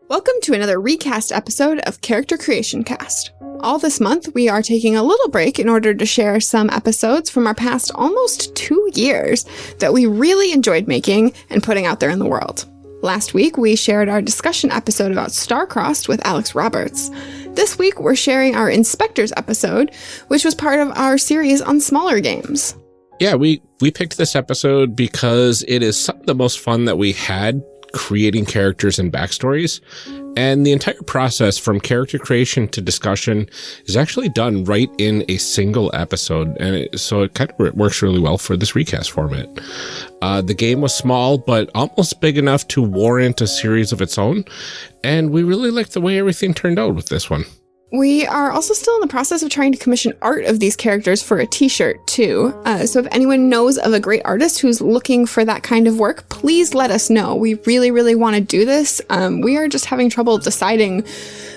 Welcome to another recast episode of Character Creation Cast. All this month, we are taking a little break in order to share some episodes from our past almost 2 years that we really enjoyed making and putting out there in the world. Last week, we shared our discussion episode about Starcrossed with Alex Roberts. This week, we're sharing our InSpectres episode, which was part of our series on smaller games. Yeah, we picked this episode because it is some of the most fun that we had creating characters and backstories. And the entire process from character creation to discussion is actually done right in a single episode. And so it kind of works really well for this recast format. The game was small, but almost big enough to warrant a series of its own. And we really liked the way everything turned out with this one. We are also still in the process of trying to commission art of these characters for a t-shirt too. So if anyone knows of a great artist who's looking for that kind of work, please let us know. We really, really want to do this. We are just having trouble deciding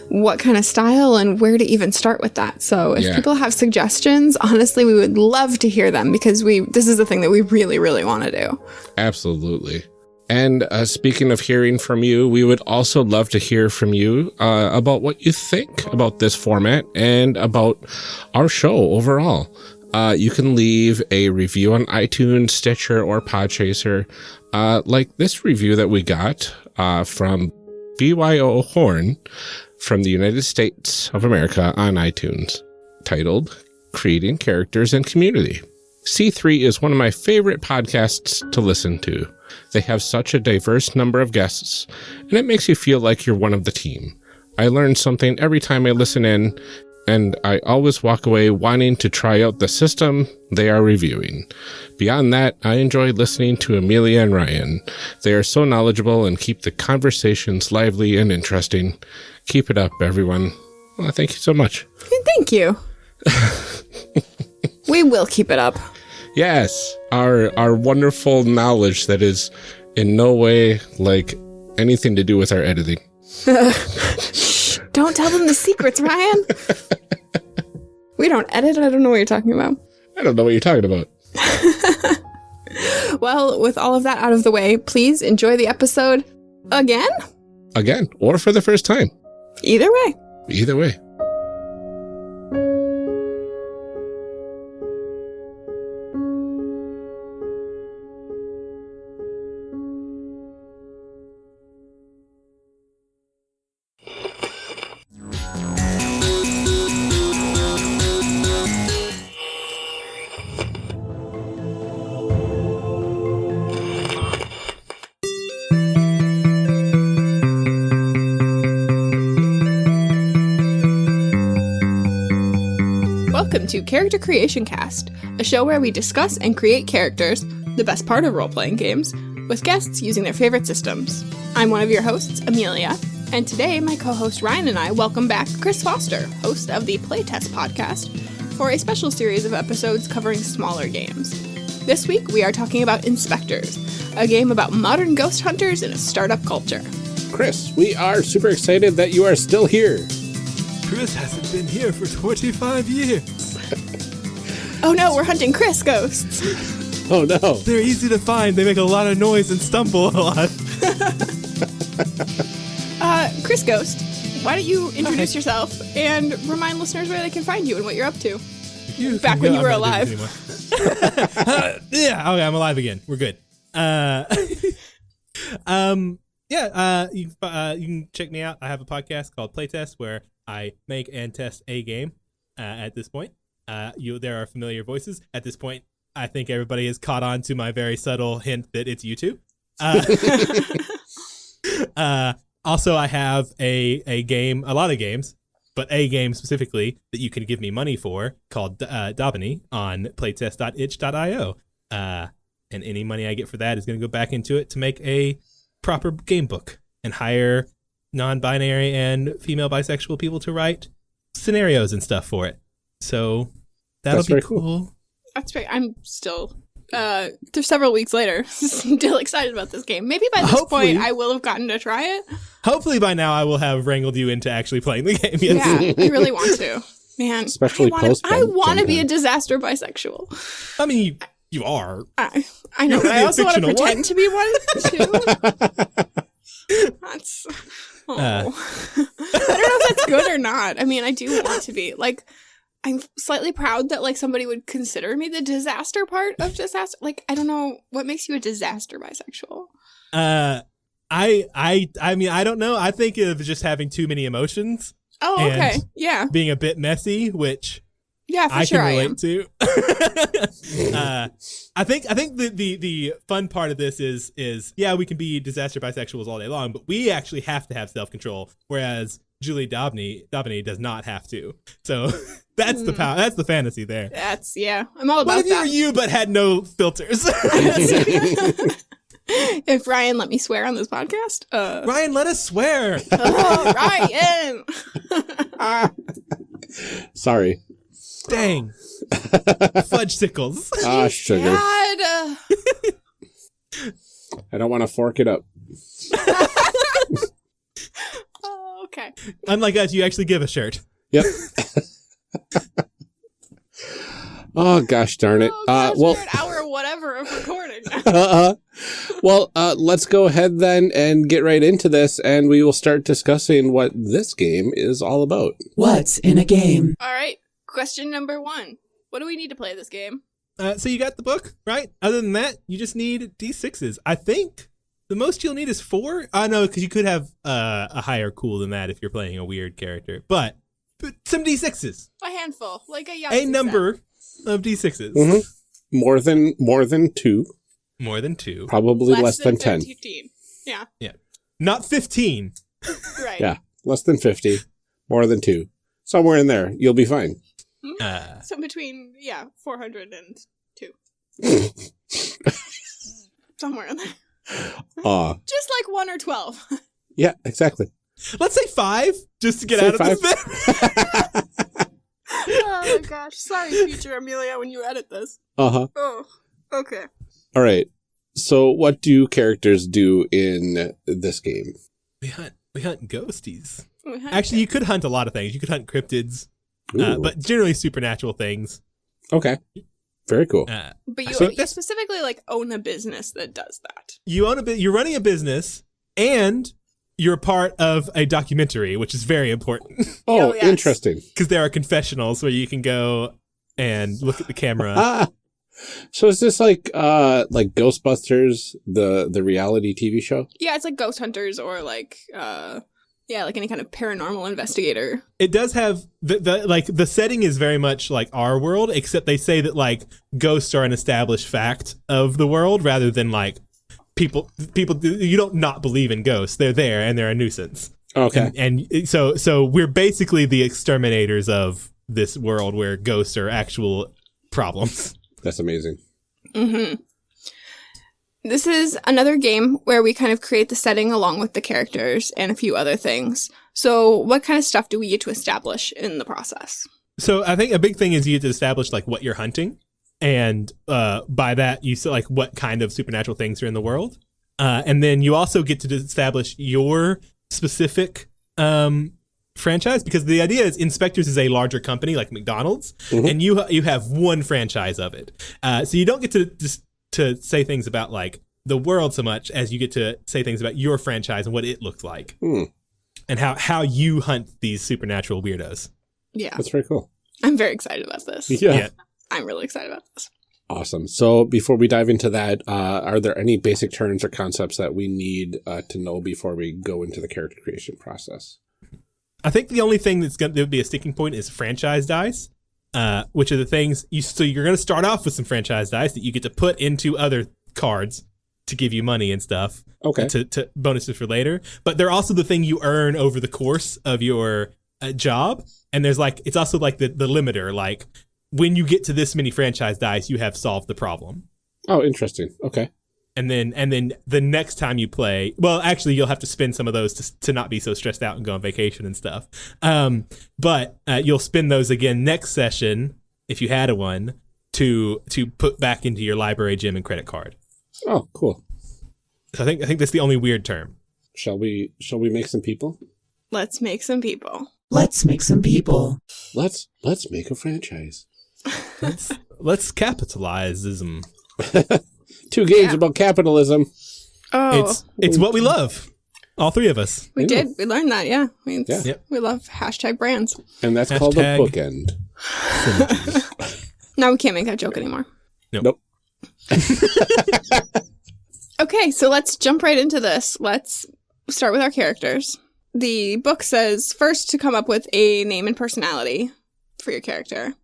what kind of style and where to even start with that. So if people have suggestions, honestly, we would love to hear them because this is the thing that we really, really want to do. Absolutely. And speaking of hearing from you, we would also love to hear from you about what you think about this format and about our show overall. You can leave a review on iTunes, Stitcher, or Podchaser, like this review that we got from BYO Horn from the United States of America on iTunes, titled Creating Characters and Community. C3 is one of my favorite podcasts to listen to. They have such a diverse number of guests, and it makes you feel like you're one of the team. I learn something every time I listen in, and I always walk away wanting to try out the system they are reviewing. Beyond that, I enjoy listening to Amelia and Ryan. They are so knowledgeable and keep the conversations lively and interesting. Keep it up, everyone. Well, thank you so much. Thank you. We will keep it up. Yes, our wonderful knowledge that is in no way like anything to do with our editing. Shh, don't tell them the secrets, Ryan. We don't edit. I don't know what you're talking about. I don't know what you're talking about. Well, with all of that out of the way, please enjoy the episode again? Again, or for the first time. Either way. Either way. Welcome to Character Creation Cast, a show where we discuss and create characters, the best part of role-playing games, with guests using their favorite systems. I'm one of your hosts, Amelia, and today my co-host Ryan and I welcome back Chris Foster, host of the Playtest podcast, for a special series of episodes covering smaller games. This week we are talking about InSpectres, a game about modern ghost hunters in a startup culture. Chris, we are super excited that you are still here. Chris hasn't been here for 25 years. Oh no, we're hunting Chris ghosts. Oh no. They're easy to find. They make a lot of noise and stumble a lot. Chris Ghost, why don't you introduce yourself and remind listeners where they can find you and what you're up to. Back when you were alive. Yeah, okay, I'm alive again. We're good. You can check me out. I have a podcast called Playtest where I make and test a game. At this point, there are familiar voices. At this point, I think everybody has caught on to my very subtle hint that it's YouTube. Also, I have a game, a lot of games, but a game specifically that you can give me money for called Dobany on playtest.itch.io. And any money I get for that is going to go back into it to make a proper game book and hire non-binary and female bisexual people to write scenarios and stuff for it. So that'll be cool. That's right. I'm still, there's several weeks later, still excited about this game. Maybe by this point I will have gotten to try it. Hopefully by now I will have wrangled you into actually playing the game. Yes. Yeah, I really want to. Man, especially I want to be a disaster bisexual. I mean, you are. I know, but I also want to pretend to be one too. Oh. I don't know if that's good or not. I mean, I do want to be. Like, I'm slightly proud that, like, somebody would consider me the disaster part of disaster. Like, I don't know. What makes you a disaster bisexual? I mean, I don't know. I think of just having too many emotions. Oh, okay. Yeah. Being a bit messy, which yeah, for I sure can I relate am. to. I think the fun part of this is yeah, we can be disaster bisexuals all day long, but we actually have to have self-control, whereas Julie Dobney does not have to. So that's the power. That's the fantasy there. That's, yeah. I'm all about What if you that. were you but had no filters? If Ryan let me swear on this podcast. Ryan, let us swear. Oh, Ryan! Sorry. Dang. Fudge sickles. Ah, sugar. God. I don't want to fork it up. Oh, okay. Unlike us, you actually give a shirt. Yep. Oh, gosh darn it. Oh, gosh, Well, we're an hour or whatever of recording. let's go ahead then and get right into this, and we will start discussing what this game is all about. What's in a game? All right. Question number 1. What do we need to play this game? So you got the book, right? Other than that, you just need D6s. I think the most you'll need is 4. No, because you could have a higher cool than that if you're playing a weird character. But some D6s. A handful. Like a Yahtzee A number of D6s. Mm-hmm. More than 2. More than 2. Probably less than 10. 15. Yeah. Yeah. Not 15. Right. Yeah. Less than 50. More than 2. Somewhere in there. You'll be fine. So between, 400 and 2. Somewhere in there. Just like 1 or 12. Yeah, exactly. Let's say 5, just to get Say out of 5. this bit. Oh my gosh. Sorry, future Amelia, when you edit this. Uh-huh. Oh, okay. All right. So what do characters do in this game? We hunt ghosties. Actually, you could hunt a lot of things. You could hunt cryptids, but generally supernatural things. Okay. Very cool. But you So- specifically like own a business that does that. You're running a business, and you're part of a documentary, which is very important Oh, yes. interesting. because there are confessionals where you can go and look at the camera. Ah. So is this like Ghostbusters, the reality TV show? Yeah, it's like Ghost Hunters or like like any kind of paranormal investigator. It does have the setting is very much like our world, except they say that like ghosts are an established fact of the world rather than like people you don't not believe in ghosts. They're there and they're a nuisance. Okay. And so we're basically the exterminators of this world where ghosts are actual problems. That's amazing. Mm-hmm. This is another game where we kind of create the setting along with the characters and a few other things. So what kind of stuff do we get to establish in the process? So I think a big thing is you get to establish like what you're hunting. And by that, you see like what kind of supernatural things are in the world. And then you also get to establish your specific franchise, because the idea is InSpectres is a larger company like McDonald's, and you have one franchise of it. So you don't get to say things about like the world so much as you get to say things about your franchise and what it looks like, and how you hunt these supernatural weirdos. Yeah. That's very cool. I'm very excited about this. Yeah. I'm really excited about this. Awesome. So before we dive into that, are there any basic terms or concepts that we need to know before we go into the character creation process? I think the only thing that would be a sticking point is franchise dice, which are the things so you're going to start off with some franchise dice that you get to put into other cards to give you money and stuff. Okay. To bonuses for later, but they're also the thing you earn over the course of your job. And there's like, it's also like the limiter, like when you get to this many franchise dice, you have solved the problem. Oh, interesting. Okay. And then the next time you play, well, actually, you'll have to spend some of those to not be so stressed out and go on vacation and stuff. But you'll spend those again next session, if you had one, to put back into your library, gym, and credit card. Oh, cool. So I think that's the only weird term. Shall we make some people? Let's make some people. Let's make some people. Let's make a franchise. Let's capitalize them. 2 games about capitalism. Oh. It's what we love. All three of us. We did. We learned that, yeah. Yep. We love hashtag brands. And that's called a bookend. Now we can't make that joke anymore. Nope. Okay, so let's jump right into this. Let's start with our characters. The book says first to come up with a name and personality for your character.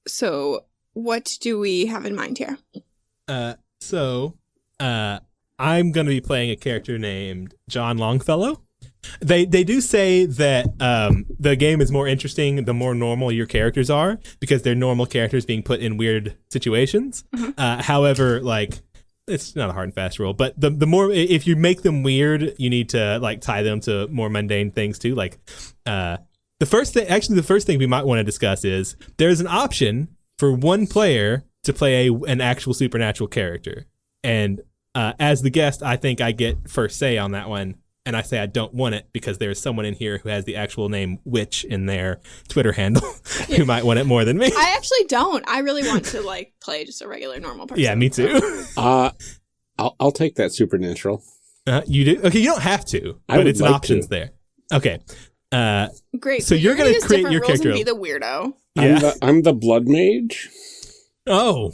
So what do we have in mind here? I'm going to be playing a character named John Longfellow. They do say that the game is more interesting the more normal your characters are, because they're normal characters being put in weird situations. Mm-hmm. However, like, it's not a hard and fast rule, but the more, if you make them weird, you need to like tie them to more mundane things too. Like the first thing we might want to discuss is there's an option for one player to play an actual supernatural character. And as the guest, I think I get first say on that one. And I say I don't want it because there's someone in here who has the actual name Witch in their Twitter handle who might want it more than me. I actually don't. I really want to like play just a regular normal person. Yeah, me too. I'll take that supernatural. You do? Okay, you don't have to, but it's an option's there. Okay. Great. So you're going to create your character. And be the weirdo. Yeah. I'm the blood mage. Oh,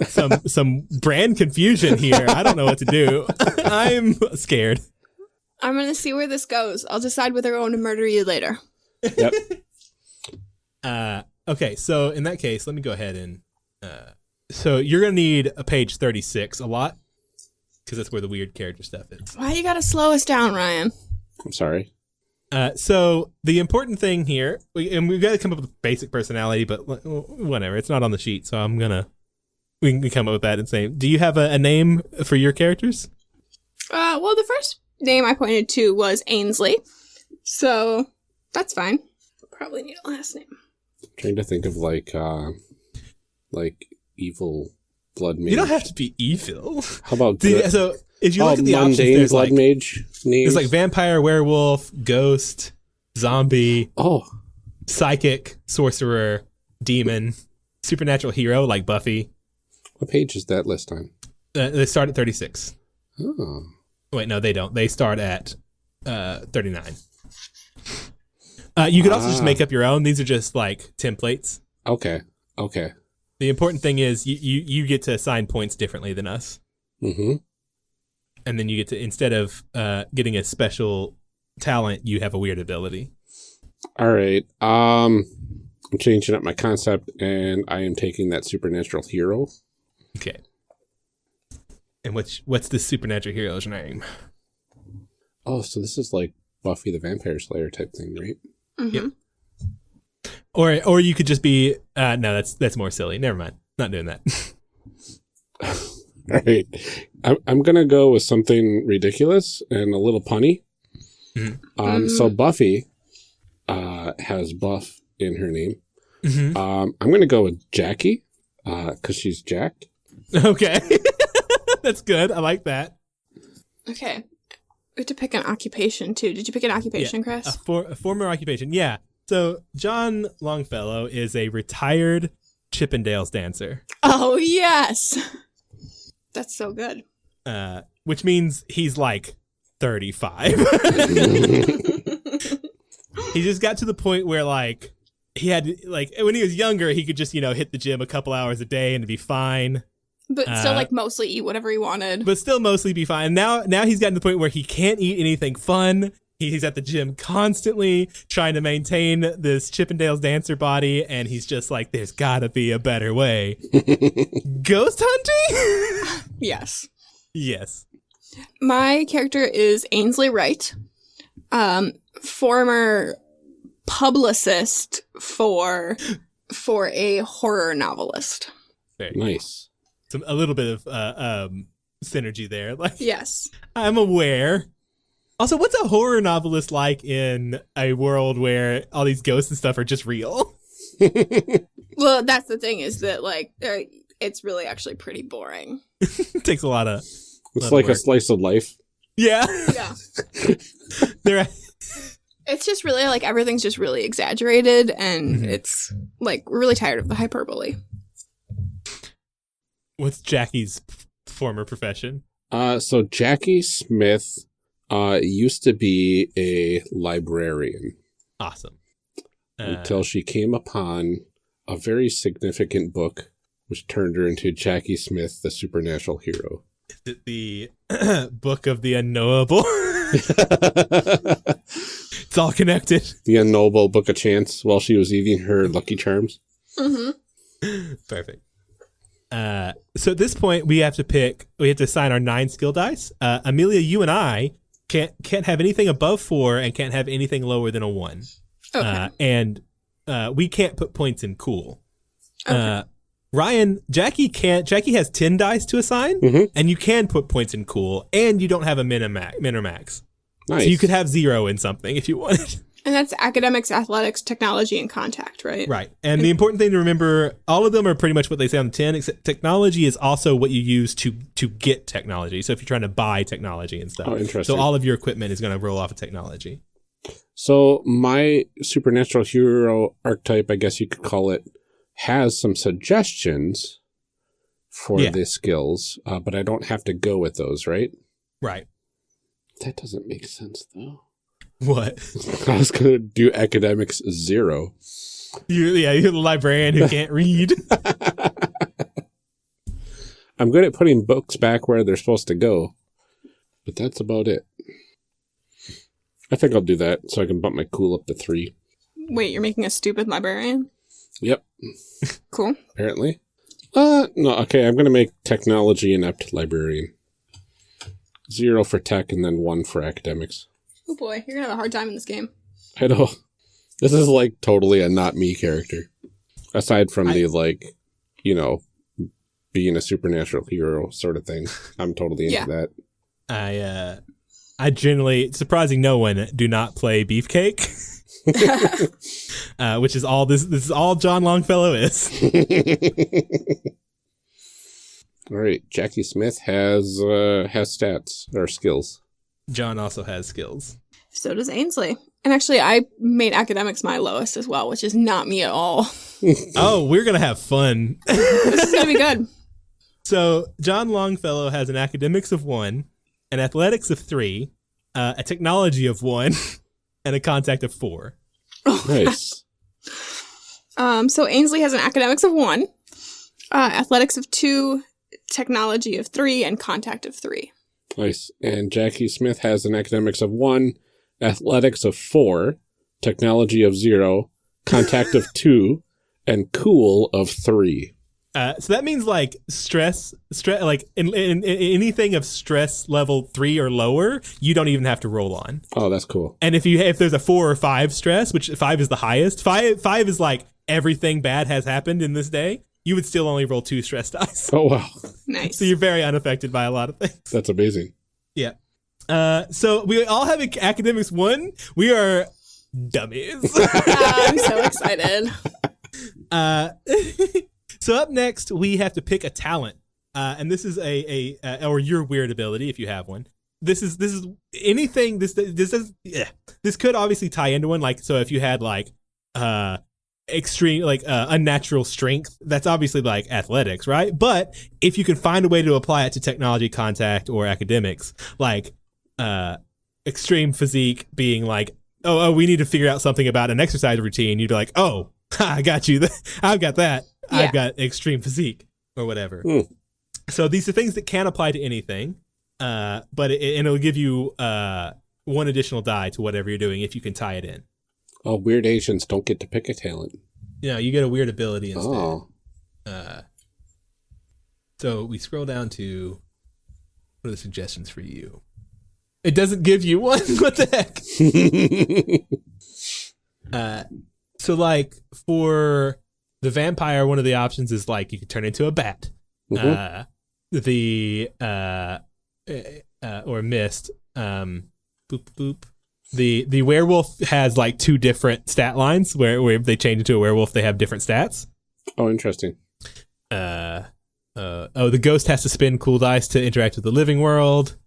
some brand confusion here. I don't know what to do. I'm scared. I'm going to see where this goes. I'll decide whether I want to murder you later. Yep. Okay, so in that case, let me go ahead and... so you're going to need a page 36 a lot, because that's where the weird character stuff is. Why you got to slow us down, Ryan? I'm sorry. So the important thing here, and we've got to come up with a basic personality, but whatever, it's not on the sheet, so we can come up with that and say, do you have a name for your characters? Well, the first name I pointed to was Ainsley, so that's fine. Probably need a last name. I'm trying to think of like evil blood mage. You don't have to be evil. How about so if you look at the options, mundane there's blood like mage names? there's like vampire, werewolf, ghost, zombie, psychic, sorcerer, demon, supernatural hero like Buffy. What page is that list on? They start at 36. Oh. Wait, no, they don't. They start at 39. You could also just make up your own. These are just like templates. Okay. The important thing is you get to assign points differently than us. Mm-hmm. And then you get to, instead of getting a special talent, you have a weird ability. All right. I'm changing up my concept, and I am taking that supernatural hero. Okay. And what's this supernatural hero's name? Oh, so this is like Buffy the Vampire Slayer type thing, right? Mm-hmm. Yep. Or you could just be no, that's more silly. Never mind. Not doing that. All right. I'm gonna go with something ridiculous and a little punny. Mm-hmm. So Buffy has buff in her name. Mm-hmm. I'm gonna go with Jackie because she's jacked. Okay. That's good. I like that. Okay. We have to pick an occupation, too. Did you pick an occupation, Chris? A former occupation, yeah. So John Longfellow is a retired Chippendales dancer. Oh, yes. That's so good. Which means he's like 35. He just got to the point where like he had like when he was younger, he could just, hit the gym a couple hours a day and be fine. But still, like, mostly eat whatever he wanted. But still mostly be fine. Now he's gotten to the point where he can't eat anything fun. He's at the gym constantly trying to maintain this Chippendales dancer body, and he's just like, there's gotta be a better way. Ghost hunting? Yes. Yes. My character is Ainsley Wright, former publicist for a horror novelist. Very Nice. A little bit of synergy there. Like, yes. I'm aware. Also, what's a horror novelist like in a world where all these ghosts and stuff are just real? Well, that's the thing is that, like, it's really actually pretty boring. It takes a lot of... It's like a slice of life. Yeah. Yeah. It's just really, like, everything's just really exaggerated, and it's, like, we're really tired of the hyperbole. What's Jackie's former profession? So Jackie Smith Used to be a librarian. Awesome. Until she came upon a very significant book, which turned her into Jackie Smith, the supernatural hero. Is it the Book of the Unknowable? It's all connected. The unknowable Book of Chance while she was eating her Lucky Charms. Mm-hmm. Perfect. So at this point, we have to assign our 9 skill dice. Amelia, you and I can't have anything above 4 and can't have anything lower than a 1. Okay. And we can't put points in cool. Okay. Ryan, Jackie has 10 dice to assign, and you can put points in cool, and you don't have a min or max. Nice. So you could have 0 in something if you wanted. And that's academics, athletics, technology, and contact, right? Right. And the important thing to remember, all of them are pretty much what they say on the 10, except technology is also what you use to get technology. So if you're trying to buy technology and stuff. Oh, interesting. So all of your equipment is going to roll off of technology. So my supernatural hero archetype, I guess you could call it, has some suggestions for the skills, but I don't have to go with those, right? Right. That doesn't make sense, though. What? I was going to do academics 0. You're the librarian who can't read. I'm good at putting books back where they're supposed to go, but that's about it. I think I'll do that so I can bump my cool up to 3. Wait, you're making a stupid librarian? Yep. Cool. Apparently. No, okay, I'm going to make technology inept librarian. 0 for tech and then 1 for academics. Oh boy, you're gonna have a hard time in this game. I know. This is like totally a not me character. Aside from being a supernatural hero sort of thing. I'm totally into that. I generally, surprising no one, do not play Beefcake. Which is all this is all John Longfellow is. All right, Jackie Smith has stats or skills. John also has skills. So does Ainsley. And actually, I made academics my lowest as well, which is not me at all. Oh, we're going to have fun. This is going to be good. So John Longfellow has an academics of 1, an athletics of 3, a technology of 1, and a contact of 4. Nice. So Ainsley has an academics of 1, athletics of 2, technology of 3, and contact of 3. Nice. And Jackie Smith has an academics of 1, athletics of 4, technology of 0, contact of 2, and cool of 3. So that means like stress, like in anything of stress level 3 or lower, you don't even have to roll on. Oh, that's cool. And if there's a 4 or 5 stress, which 5 is the highest, 5 is like everything bad has happened in this day, you would still only roll 2 stress dice. Oh, wow. Nice. So you're very unaffected by a lot of things. That's amazing. Yeah. So we all have academics 1. We are dummies. I'm so excited. So up next, we have to pick a talent. And this is or your weird ability if you have one. This is anything. This could obviously tie into one. Like, so if you had like extreme, like unnatural strength, that's obviously like athletics, right? But if you can find a way to apply it to technology, contact, or academics, like extreme physique being like, oh, we need to figure out something about an exercise routine. You'd be like, oh, I got you. I've got that. Yeah. I've got extreme physique or whatever. So these are things that can apply to anything, but it'll give you 1 additional die to whatever you're doing if you can tie it in. Oh, weird Asians don't get to pick a talent. Yeah, you get a weird ability instead. Oh. So we scroll down to what are the suggestions for you? It doesn't give you one. What the heck? So like for the vampire, one of the options is like you could turn into a bat. Or mist. Boop boop. The werewolf has like 2 different stat lines where if they change into a werewolf, they have different stats. Oh, interesting. The ghost has to spin cool dice to interact with the living world.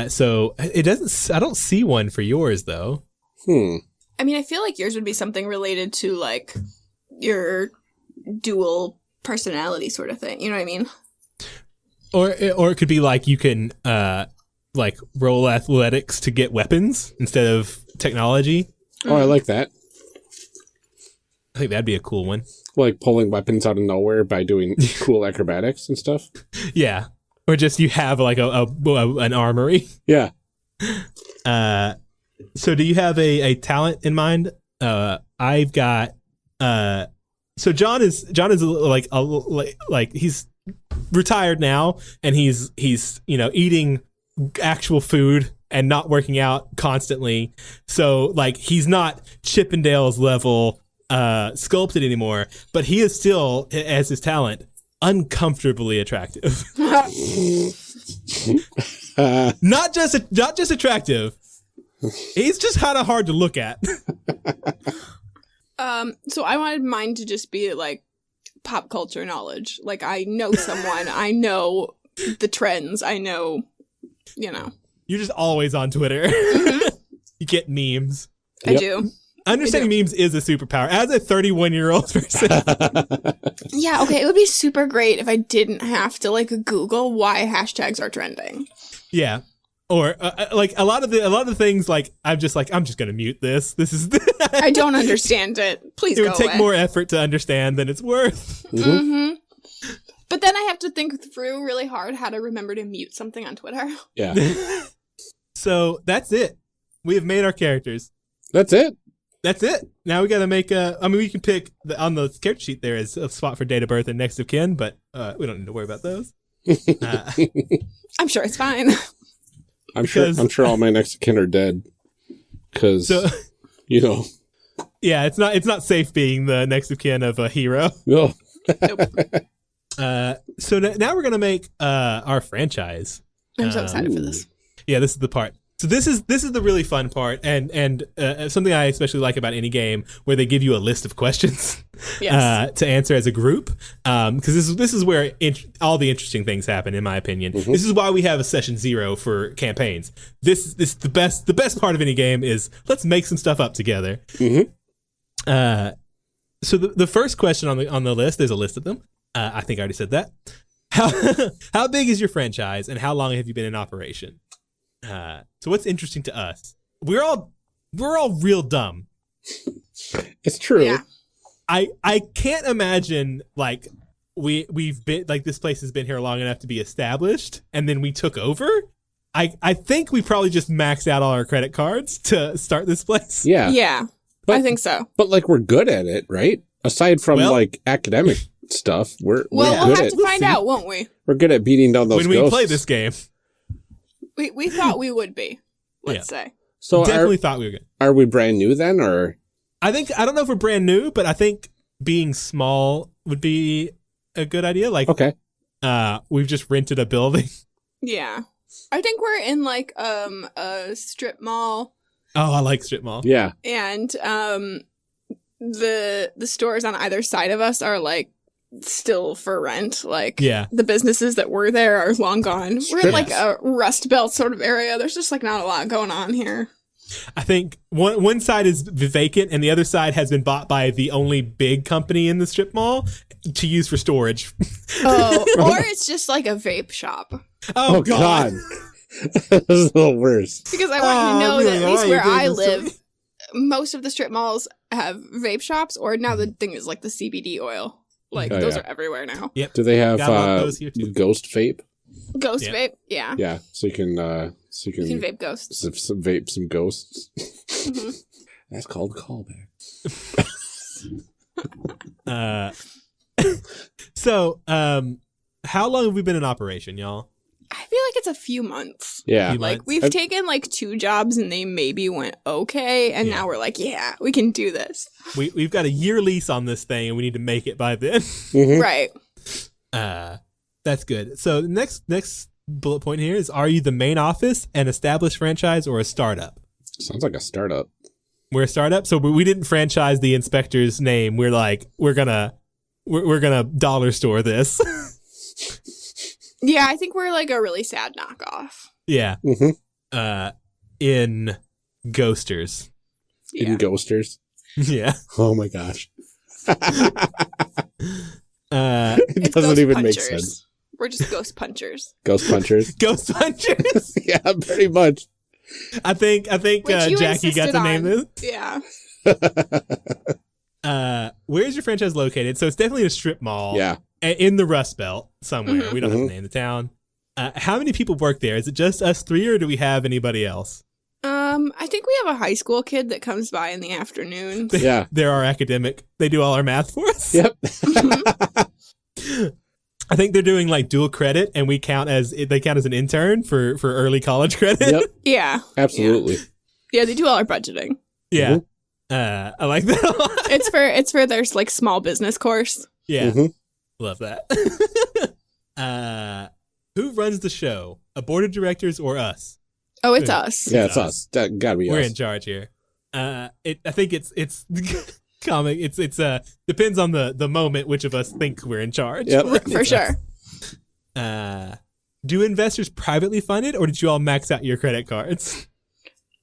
So it doesn't. I don't see one for yours though. I mean, I feel like yours would be something related to like your dual personality sort of thing. You know what I mean? Or it could be like you can like roll athletics to get weapons instead of technology. Oh, I like that. I think that'd be a cool one. Like pulling weapons out of nowhere by doing cool acrobatics and stuff. Yeah. Or just you have like an armory. Yeah. So do you have a talent in mind? I've got so John is like he's retired now, and he's eating actual food and not working out constantly. So like he's not Chippendale's level sculpted anymore, but he is still, as his talent, uncomfortably attractive. Not just attractive. He's just kind of hard to look at. So I wanted mine to just be like pop culture knowledge. Like I know someone, I know the trends, I know, You're just always on Twitter. You get memes. I do. Understanding memes is a superpower. As a 31-year-old person. Yeah, okay, it would be super great if I didn't have to like Google why hashtags are trending. Yeah. Or like a lot of the things, like I'm just gonna mute this. This is I don't understand it. Please it go would take away. more effort to understand than it's worth. Mm-hmm. But then I have to think through really hard how to remember to mute something on Twitter. Yeah. So that's it. We have made our characters. That's it. That's it. Now we got to make we can pick on the character sheet. There is a spot for date of birth and next of kin, but we don't need to worry about those. I'm sure it's fine. I'm sure all my next of kin are dead. Because, Yeah, it's not safe being the next of kin of a hero. Oh. Nope. So now we're gonna make our franchise. I'm so excited for this. Yeah, this is the part. So this is the really fun part, and something I especially like about any game where they give you a list of questions Yes. to answer as a group, because this is where all the interesting things happen, in my opinion. Mm-hmm. This is why we have a session 0 for campaigns. This the best part of any game is let's make some stuff up together. Mm-hmm. So the first question on the list, there's a list of them. I think I already said that. How big is your franchise, and how long have you been in operation? So what's interesting to us? We're all real dumb. It's true. Yeah. I can't imagine like we've been like this place has been here long enough to be established, and then we took over. I think we probably just maxed out all our credit cards to start this place. Yeah. Yeah. I think so. But like we're good at it, right? Aside from like academic stuff, we'll have to find out, won't we? We're good at beating down those when ghosts. we play this game. We thought we would be. Let's say. So definitely thought we were good. Are we brand new then, or? I don't know if we're brand new, but I think being small would be a good idea. Like, okay, we've just rented a building. Yeah, I think we're in like a strip mall. Oh, I like strip mall. Yeah, and the stores on either side of us are like still for rent. Like, the businesses that were there are long gone. We're in like a Rust Belt sort of area. There's just like not a lot going on here. I think one side is vacant and the other side has been bought by the only big company in the strip mall to use for storage. Oh, or it's just like a vape shop. Oh God. This is the worst. Because I want you to know that at least where I live, most of the strip malls have vape shops, or now the thing is like the CBD oil. Like, those are everywhere now. Yep. Do they have those here too. ghost vape? Ghost vape? Yeah. Yeah, so you can You can vape ghosts. Vape some ghosts. Mm-hmm. That's called callback. So, how long have we been in operation, y'all? I feel like it's a few months. Yeah. Like, we've taken like 2 jobs and they maybe went okay, and now we're like, yeah, we can do this. We've got a year lease on this thing and we need to make it by then. Mm-hmm. Right. That's good. So next bullet point here is: are you the main office, an established franchise, or a startup? Sounds like a startup. We're a startup, so we didn't franchise the InSpectres name. We're like we're gonna dollar store this. Yeah, I think we're like a really sad knockoff. Yeah. Mm-hmm. In Ghosters. Yeah. In Ghosters. Yeah. Oh my gosh. It doesn't even make Punchers. sense. We're just ghost punchers. Ghost punchers. Ghost punchers. Yeah, pretty much. I think Which you Jackie got insisted to name on. this. Yeah. Where's your franchise located? So it's definitely a strip mall. Yeah. In the Rust Belt somewhere. Mhm. We don't have to name the town. How many people work there? Is it just us three, or do we have anybody else? I think we have a high school kid that comes by in the afternoon. Yeah. They're our academic. They do all our math for us. Yep. I think they're doing like dual credit, and they count as an intern for early college credit. Yep. Yeah. Absolutely. Yeah, they do all our budgeting. Yeah. Mhm. I like that a lot. It's for their like small business course. Yeah. Mhm. Love that. Who runs the show? A board of directors or us? Oh, it's us. Yeah, it's us. That gotta be We're us. in charge here. I think it's comic. It's depends on the moment which of us think we're in charge. Yep. For sure. Do investors privately fund it, or did you all max out your credit cards?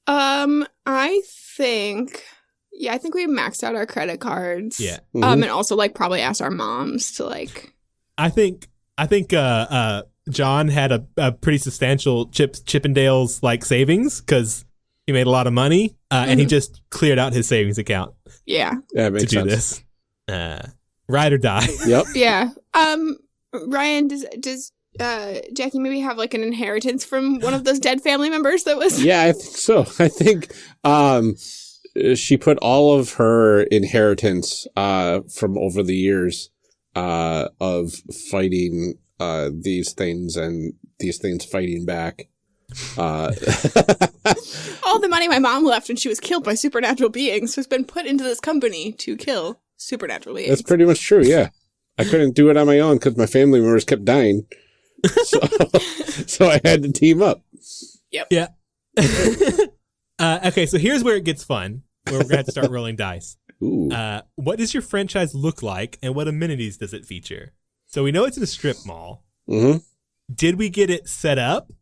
I think we maxed out our credit cards. Yeah. Mhm. And also like probably asked our moms to like. I think John had a pretty substantial Chippendales like savings because he made a lot of money, and he just cleared out his savings account Yeah. Yeah, it to makes do sense. this. Ride or die. Yep. Yeah. Ryan, does Jackie maybe have like an inheritance from one of those dead family members that was? Yeah, I think so. I think she put all of her inheritance from over the years of fighting these things and these things fighting back. All the money my mom left when she was killed by supernatural beings has been put into this company to kill supernatural beings. That's pretty much true, yeah. I couldn't do it on my own because my family members kept dying. So I had to team up. Yeah. Okay, so here's where it gets fun, where we're going to have to start rolling dice. Ooh. What does your franchise look like, and what amenities does it feature? So we know it's in a strip mall. Mm-hmm. Did we get it set up?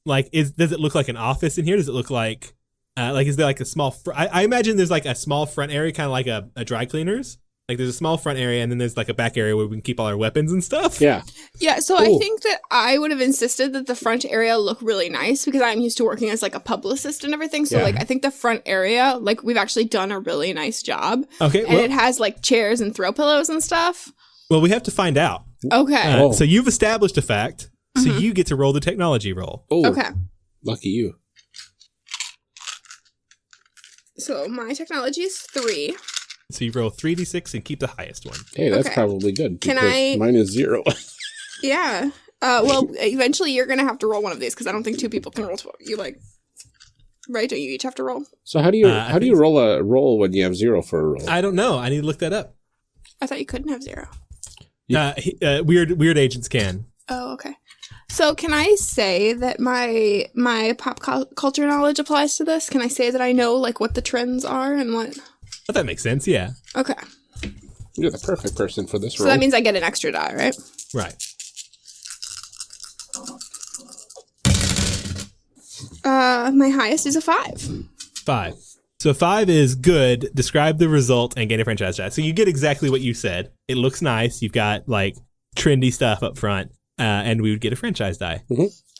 Like, does it look like an office in here? Does it look like is there like a small? I imagine there's like a small front area, kind of like a dry cleaners. Like there's a small front area, and then there's like a back area where we can keep all our weapons and stuff. Yeah. Yeah, so I think that I would have insisted that the front area look really nice because I'm used to working as like a publicist and everything. So Yeah. like I think the front area, like we've actually done a really nice job. Okay. And it has like chairs and throw pillows and stuff. Well, we have to find out. Okay. Oh. So you've established a fact. So you get to roll the technology roll. Oh, Okay. lucky you. So my technology is 3. So you roll 3d6 and keep the highest one. Hey, that's Okay. probably good. Can because I- Mine is 0. Yeah. Well, eventually you're going to have to roll one of these because I don't think 2 people can roll 12. You like, right? Don't you each have to roll? So how do you I think roll a roll when you have 0 for a roll? I don't know. I need to look that up. I thought you couldn't have 0. Weird agents can. Oh, okay. So can I say that my pop culture knowledge applies to this? Can I say that I know like what the trends are and what? But that makes sense. Yeah. Okay. You're the perfect person for this So roll. that means I get an extra die, right? Right. My highest is a 5. 5. So 5 is good. Describe the result and gain a franchise die. So you get exactly what you said. It looks nice. You've got like trendy stuff up front, and we would get a franchise die.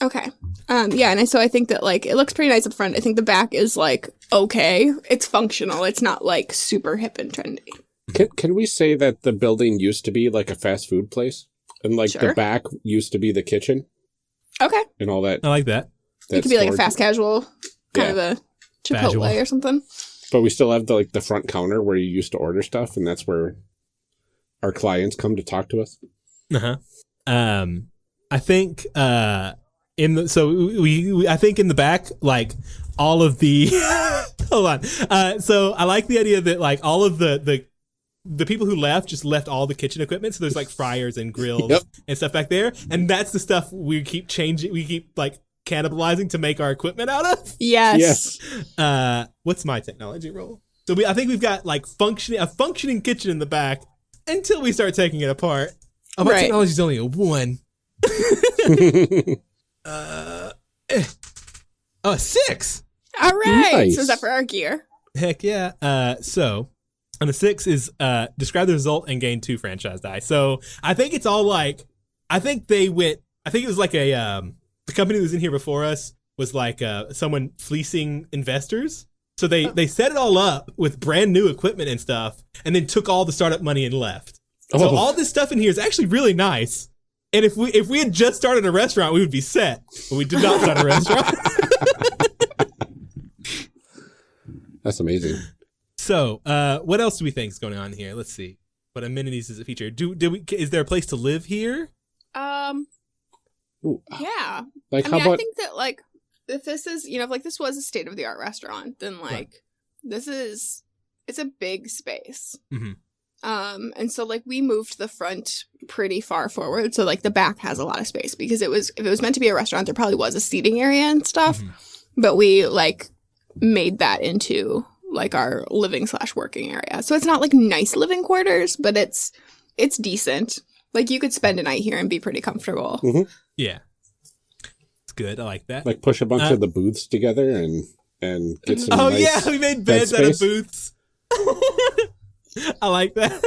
Okay. Yeah, and so I think that like it looks pretty nice up front. I think the back is like okay. It's functional. It's not like super hip and trendy. Can we say that the building used to be like a fast food place? And like Sure. the back used to be the kitchen Okay. and all that? I like that. It could be like a storage? fast casual kind Yeah. of a Chipotle Casual. or something. But we still have the front counter where you used to order stuff, and that's where our clients come to talk to us. Uh-huh. I think I think in the back, like all of the hold on. So I like the idea that like all of the people who left just left all the kitchen equipment. So there's like fryers and grills Yep. and stuff back there. And that's the stuff we keep changing. We keep like cannibalizing to make our equipment out of. Yes. Yes. What's my technology roll? So I think we've got like a functioning kitchen in the back until we start taking it apart. Oh, my Right. technology's only a 1. A 6. All right. Nice. So is that for our gear? Heck yeah. So on a 6 is describe the result and gain 2 franchise die. So I think it's all like I think it was like the company that was in here before us was like someone fleecing investors. So they set it all up with brand new equipment and stuff, and then took all the startup money and left. So all this stuff in here is actually really nice. And if we had just started a restaurant, we would be set. But we did not start a restaurant. That's amazing. So what else do we think is going on here? Let's see. What amenities does it feature? Is there a place to live here? Ooh. Yeah. Like, I think that, like, if this is, if this was a state-of-the-art restaurant, then, like, it's a big space. Mm-hmm. And so, like, we moved the front pretty far forward, so, like, the back has a lot of space, because if it was meant to be a restaurant, there probably was a seating area and stuff, but we, like, made that into, like, our living/working area. So it's not, like, nice living quarters, but it's decent. Like, you could spend a night here and be pretty comfortable. Mm-hmm. Yeah. It's good. I like that. Like, push a bunch of the booths together and get some Oh, nice yeah. We made beds out of booths. I like that.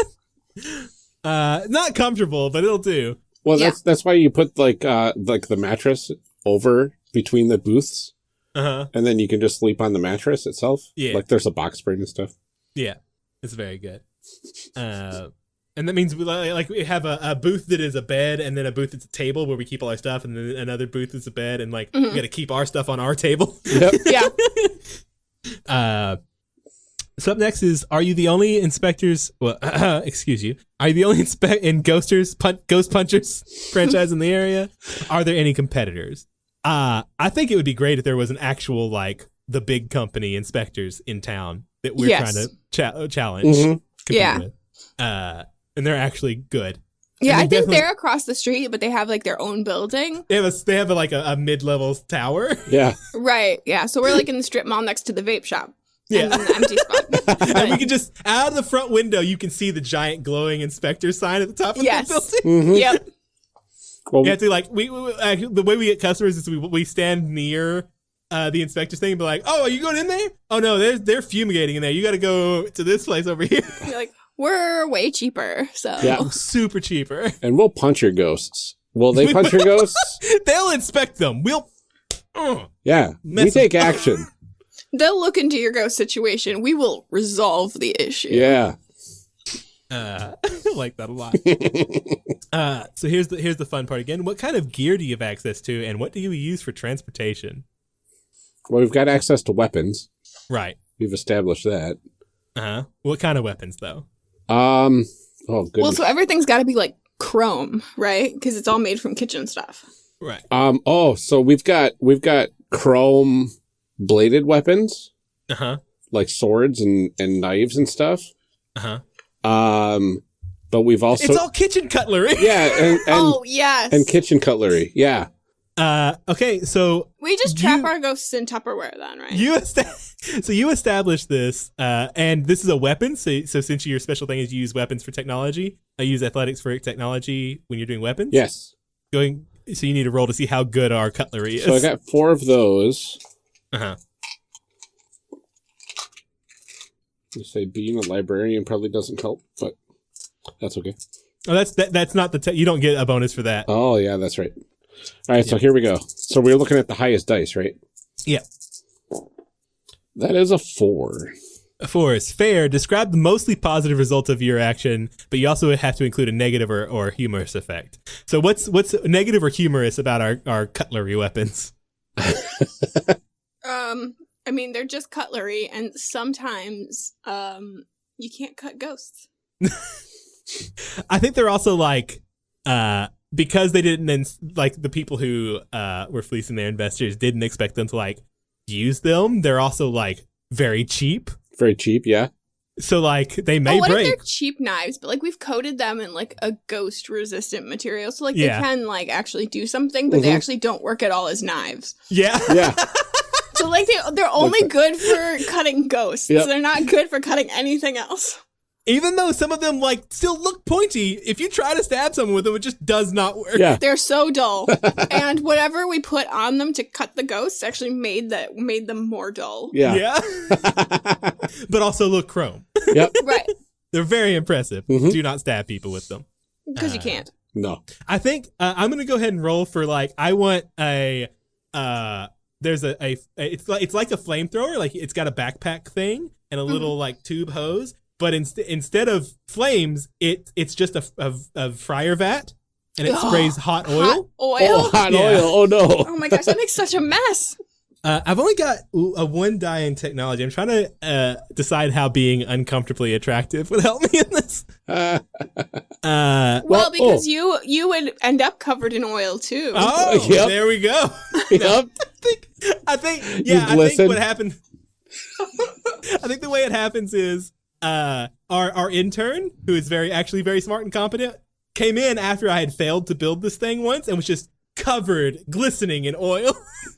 Not comfortable, but it'll do. Well, that's why you put, like the mattress over between the booths. Uh-huh. And then you can just sleep on the mattress itself. Yeah. Like, there's a box spring and stuff. Yeah. It's very good. And that means we have a booth that is a bed, and then a booth that's a table where we keep all our stuff, and then another booth that's a bed, and we got to keep our stuff on our table. Yep. Yeah. So up next is, are you the only inspectors? Well, excuse you. Are you the only Ghost Punchers franchise in the area? Are there any competitors? I think it would be great if there was an actual, like, the big company InSpectres in town that we're trying to challenge. Yeah. With. And they're actually good. Yeah, I think they're across the street, but they have, like, their own building. They have a mid-level tower. Yeah. Right, yeah. So we're, like, in the strip mall next to the vape shop. Yeah. And an empty spot. And we can just, out of the front window, you can see the giant glowing inspector sign at the top of the building. Mm-hmm. Yep. Well, We have to, like, we actually, the way we get customers is we stand near the inspector's thing and be like, oh, are you going in there? Oh, no, they're fumigating in there. You got to go to this place over here. You're like, we're way cheaper, so. Yeah. Super cheaper. And we'll punch your ghosts. Will they punch your ghosts? They'll inspect them. We'll... Yeah. We take action. They'll look into your ghost situation. We will resolve the issue. Yeah. I like that a lot. So here's the fun part again. What kind of gear do you have access to, and what do you use for transportation? Well, we've got access to weapons. Right. We've established that. Uh-huh. What kind of weapons, though? Oh, goodness. Well, so everything's got to be, like, chrome, right? Because it's all made from kitchen stuff. Right. So we've got chrome bladed weapons. Uh-huh. Like swords and knives and stuff. Uh-huh. But we've also... It's all kitchen cutlery. Yeah, and oh, yes. and kitchen cutlery. Yeah. Okay, so... We just trap our ghosts in Tupperware then, right? You established this, and this is a weapon, so since your special thing is you use weapons for technology, I use athletics for technology when you're doing weapons? Yes. So you need a roll to see how good our cutlery is. So I got 4 of those. Uh-huh. You say being a librarian probably doesn't help, but that's okay. Oh, that's not you don't get a bonus for that. Oh, yeah, that's right. All right, so here we go. So we're looking at the highest dice, right? Yeah. That is a 4. A 4 is fair. Describe the mostly positive result of your action, but you also have to include a negative or humorous effect. So what's negative or humorous about our cutlery weapons? I mean, they're just cutlery, and sometimes you can't cut ghosts. I think they're also like because they didn't like the people who were fleecing their investors didn't expect them to like use them. They're also like very cheap. Very cheap, yeah. So like they may what break. if they're cheap knives, but like we've coated them in like a ghost resistant material, so like Yeah. they can like actually do something, but they actually don't work at all as knives. Yeah. Yeah. So like they're only good for cutting ghosts. Yep. They're not good for cutting anything else. Even though some of them like still look pointy, if you try to stab someone with them, it just does not work. Yeah. They're so dull, and whatever we put on them to cut the ghosts actually made them more dull. Yeah. Yeah. But also look chrome. Yep. Right? They're very impressive. Mhm. Do not stab people with them. Because you can't. No. I think I'm gonna go ahead and roll for like I want a there's it's like a flamethrower, like it's got a backpack thing and a little like tube hose, but instead of flames, it's just a fryer vat and it sprays hot oil. Hot oil? Oh, hot oil. Oh no. Oh my gosh, that makes such a mess. I've only got a one die in technology. I'm trying to decide how being uncomfortably attractive would help me in this. Well, because you would end up covered in oil too. Oh, Yep. there we go. Yep. I think what happened. I think the way it happens is our intern, who is actually very smart and competent, came in after I had failed to build this thing once and was just covered, glistening in oil.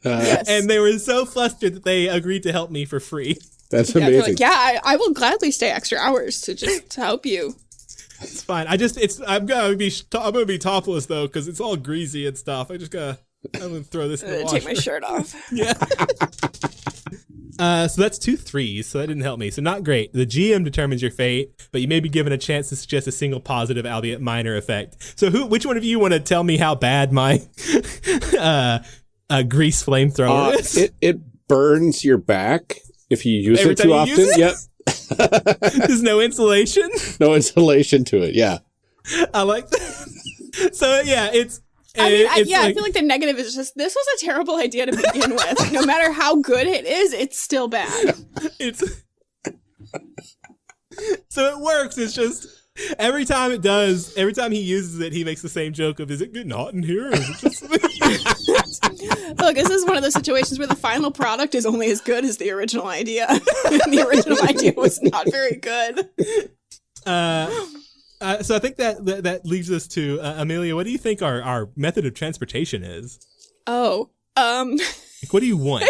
Yes. And they were so flustered that they agreed to help me for free. That's Yeah, they're amazing. like, yeah, I will gladly stay extra hours to help you. It's fine. I'm gonna be topless though because it's all greasy and stuff. I'm gonna throw this in the washer. Take my shirt off. Yeah. So that's 2 3s, so that didn't help me. So not great. The GM determines your fate, but you may be given a chance to suggest a single positive, albeit minor effect. So which one of you want to tell me how bad my grease flamethrower is? It burns your back if you use Every it time too you often. use it? Yep. There's no insulation. No insulation to it. Yeah. I like that. So yeah, it's. I feel like the negative is just this was a terrible idea to begin with. No matter how good it is, it's still bad. So it works. It's just every time he uses it, he makes the same joke of, "Is it getting hot in here?" Or is it just Look, this is one of those situations where the final product is only as good as the original idea. And the original idea was not very good. So I think that leaves us to Amelia. What do you think our method of transportation is? Oh, Like, what do you want? you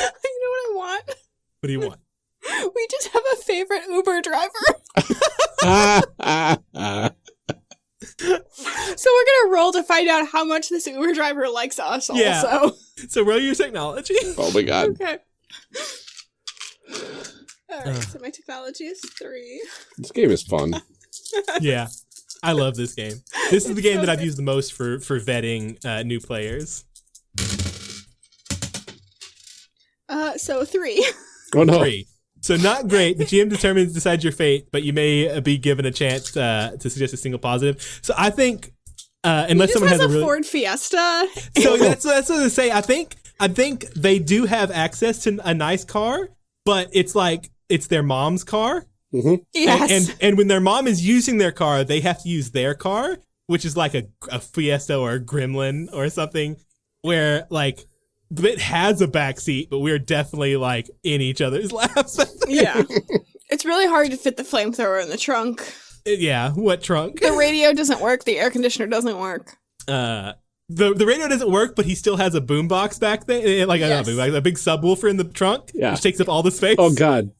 know what I want? What do you want? We just have a favorite Uber driver. So we're gonna roll to find out how much this Uber driver likes us. Yeah. Also, So roll your technology. Oh my god. okay. All right. So my technology is 3. This game is fun. Yeah, I love this game. This is the game so that I've good. used the most for vetting new players. So 3. Oh no. 3. So not great. The GM decides your fate, but you may be given a chance to suggest a single positive. So I think unless someone has a really Ford Fiesta. so that's what I say. I think they do have access to a nice car, but it's like it's their mom's car. Mm-hmm. Yes. And when their mom is using their car, they have to use their car, which is like a Fiesta or a Gremlin or something, where like it has a back seat, but we're definitely like in each other's laps. Yeah. It's really hard to fit the flamethrower in the trunk. Yeah, what trunk? The radio doesn't work. The air conditioner doesn't work. The radio doesn't work, but he still has a boombox back there, like Yes. a big subwoofer in the trunk, Yeah. which takes up all the space. Oh god.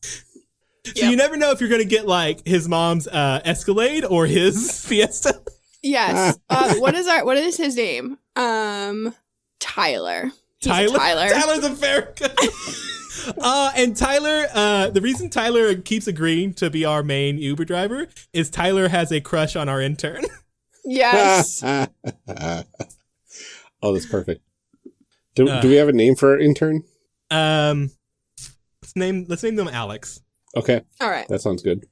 So you never know if you're gonna get like his mom's Escalade or his Fiesta. Yes. What is his name? Tyler. He's a Tyler. Tyler's a very good. And Tyler, the reason Tyler keeps agreeing to be our main Uber driver is Tyler has a crush on our intern. Yes. Oh, that's perfect. Do we have a name for our intern? Let's name them Alex. Okay. All right. That sounds good.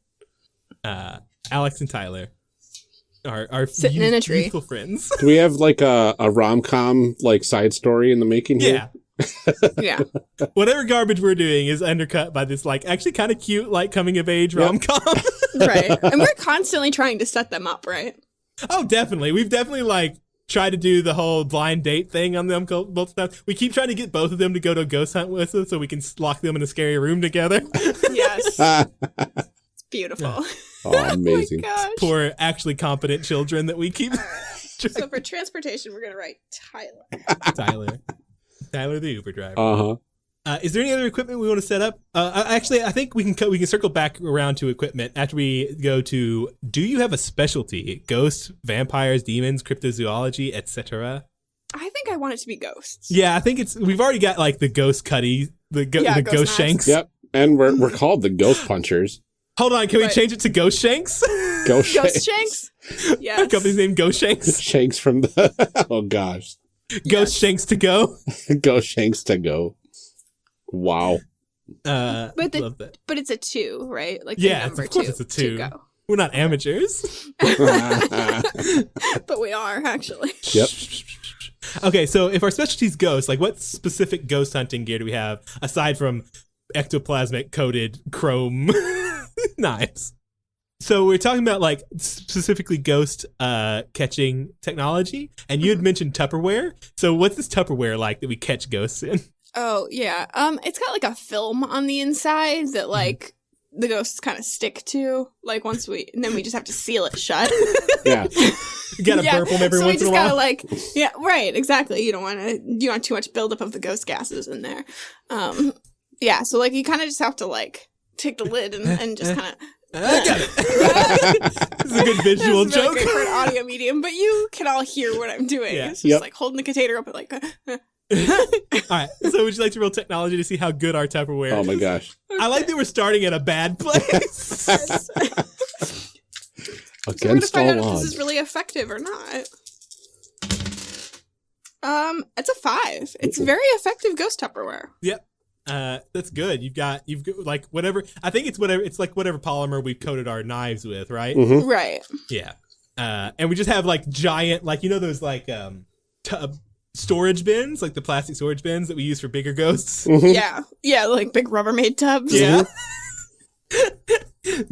Alex and Tyler are Sitting in a tree. youthful friends. Do we have like a rom-com like side story in the making here? Yeah. Whatever garbage we're doing is undercut by this like actually kind of cute like coming of age rom-com. Right. And we're constantly trying to set them up, right? Oh, definitely. We've definitely like tried to do the whole blind date thing on them both times. We keep trying to get both of them to go to a ghost hunt with us so we can lock them in a scary room together. Yes. It's beautiful. Oh, amazing. Oh my gosh. Poor actually competent children that we keep. So for transportation, we're going to write Tyler. Tyler the Uber driver. Uh-huh. Is there any other equipment we want to set up? Actually, I think we can circle back around to equipment after we go to. Do you have a specialty? Ghosts, vampires, demons, cryptozoology, etc. I think I want it to be ghosts. Yeah, I think we've already got like the ghost cutty, the ghost ghost knives. shanks. Yep. And we're called the Ghost Punchers. Hold on, can we Right. change it to ghost shanks? Ghost Ghost Shanks. Shanks? Our Yes. company's name Ghost Shanks. Shanks from the... Oh, gosh. Ghost Shanks to go. Ghost Shanks to go. Wow. Love that. But it's a 2, right? Like Yeah, the number of course 2. it's a 2. To go. We're not amateurs. But we are, actually. Yep. Okay, so if our specialty is ghosts, like what specific ghost hunting gear do we have aside from ectoplasmic coated chrome knives? So we're talking about like specifically ghost catching technology, and you had mentioned Tupperware. So what's this Tupperware like that we catch ghosts in? Oh, yeah. It's got like a film on the inside that like the ghosts kind of stick to. Like and then we just have to seal it shut. Yeah. You gotta burp them every so we once in just a while. gotta like, yeah, right, exactly. You don't want too much buildup of the ghost gases in there. Yeah, so like you kind of just have to like take the lid and just kind of. I got it. This is a good visual This is really joke. great for an audio medium, but you can all hear what I'm doing. Yeah. It's just like holding the container up and like. All right. So would you like to roll technology to see how good our Tupperware Oh, is? my gosh. I like that we're starting at a bad place. We're gonna Against find all out if this odds. is really effective or not. It's a 5. It's very effective ghost Tupperware. Yep. That's good. You've got like whatever. I think it's like whatever polymer we've coated our knives with, right? Mhm. Right. Yeah. And we just have like giant, like those like storage bins, like the plastic storage bins that we use for bigger ghosts. Mhm. Yeah. Yeah, like big Rubbermaid tubs. Yeah.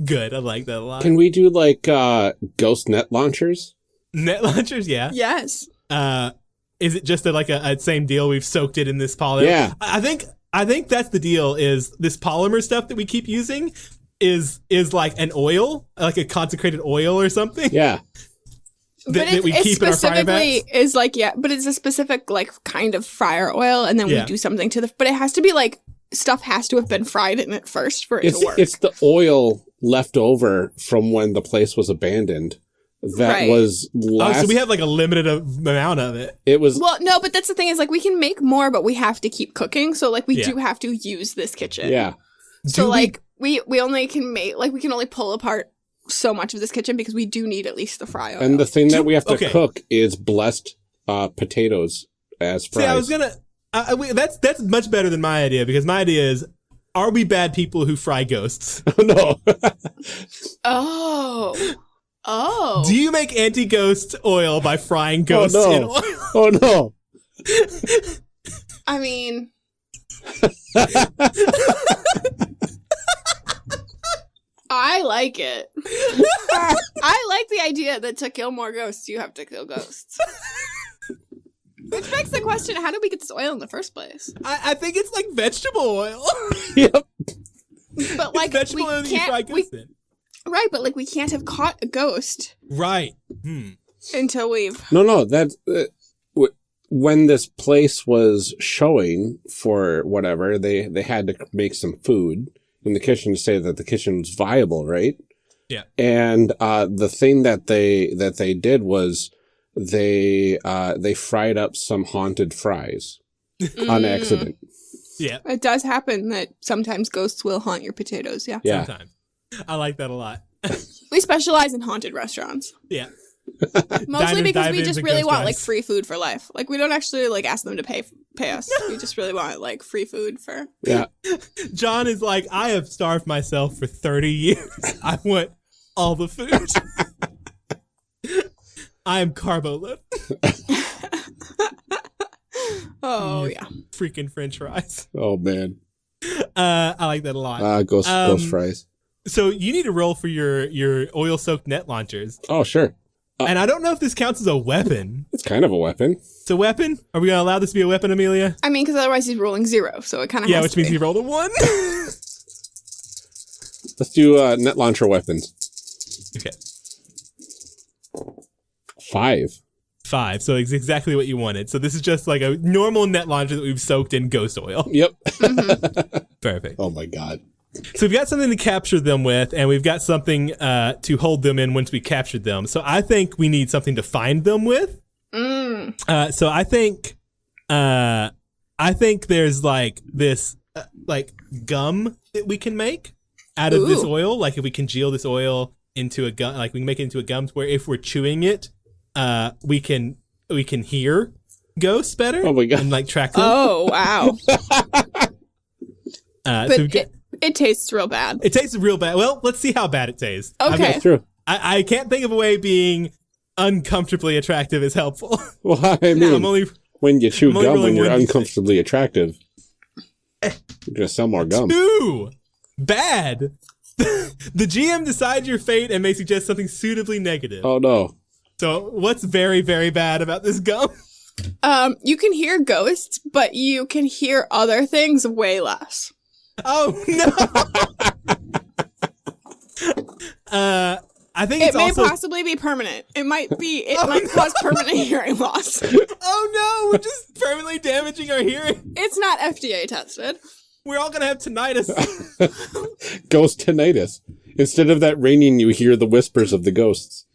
Good. I like that a lot. Can we do like ghost net launchers? Net launchers? Yeah. Yes. Is it just a same deal? We've soaked it in this polymer. Yeah. I think that's the deal. Is this polymer stuff that we keep using is like an oil, like a consecrated oil or something? Yeah. That we keep in our fire specifically vats? is like, yeah, but it's a specific like kind of fryer oil, and then Yeah. we do something to but it has to be like stuff has to have been fried in it first for it to work. It's the oil left over from when the place was abandoned. That Right. was last. Oh, so we have like a limited amount of it. It was. Well, no, but that's the thing is like we can make more, but we have to keep cooking. So like we Yeah. do have to use this kitchen. Yeah. So Do we- like we only can make like we can only pull apart so much of this kitchen because we do need at least the fry oil. And the thing that we have to Okay. cook is blessed potatoes as fries. See, I was gonna. That's much better than my idea, because my idea is: are we bad people who fry ghosts? No. Oh. Do you make anti-ghost oil by frying ghosts no. in oil? Oh no. I mean, I like it. I like the idea that to kill more ghosts, you have to kill ghosts. Which begs the question, how did we get this oil in the first place? I think it's like vegetable oil. Yep. But like, It's vegetable oil that you fry ghosts in. right, but like we can't have caught a ghost Right. until we've... No. That's when this place was showing for whatever they had to make some food in the kitchen to say that the kitchen was viable, right? Yeah. And the thing that they did was they fried up some haunted fries on accident. Yeah. It does happen that sometimes ghosts will haunt your potatoes, yeah. Yeah. Sometimes. I like that a lot. We specialize in haunted restaurants. Yeah. Mostly Diners, because we drive-ins, just and really ghost want like rides. free food for life. Like we don't actually like ask them to pay us. We just really want like free food for... Yeah. John is like, I have starved myself for 30 years. I want all the food. I am carbo loaded. Oh, yeah. Freaking French fries. Oh man. I like that a lot. Ghost fries. So you need to roll for your oil soaked net launchers. Oh sure. And I don't know if this counts as a weapon. It's kind of a weapon. It's a weapon? Are we going to allow this to be a weapon, Amelia? I mean, because otherwise he's rolling 0, so it kind of Yeah, has which to means be. he rolled a 1. Let's do net launcher weapons. Okay. 5. 5. So it's exactly what you wanted. So this is just like a normal net launcher that we've soaked in ghost oil. Yep. Perfect. Oh my god. So we've got something to capture them with, and we've got something to hold them in once we captured them. So I think we need something to find them with. So I think there's like this like gum that we can make out of this Ooh. oil. Like if we congeal this oil into a gum. Like we can make it into a gum where if we're chewing it, we can hear ghosts better. Oh my God. And like track them. Oh, wow. But So it tastes real bad. it tastes real bad. Well, let's see how bad it tastes. Okay. That's true. I can't think of a way being uncomfortably attractive is helpful. Well, I mean, I'm only when you chew I'm only gum when rolling you're 1d6. uncomfortably attractive, you're gonna sell more gum. too bad. The GM decides your fate and may suggest something suitably negative. Oh no. So what's very, very bad about this gum? You can hear ghosts, but you can hear other things way less. Oh no. I think It it's may also. possibly be permanent. It might cause permanent hearing loss. Oh no, we're just permanently damaging our hearing. It's not FDA tested. We're all gonna have tinnitus. Ghost tinnitus. Instead of that ringing, you hear the whispers of the ghosts.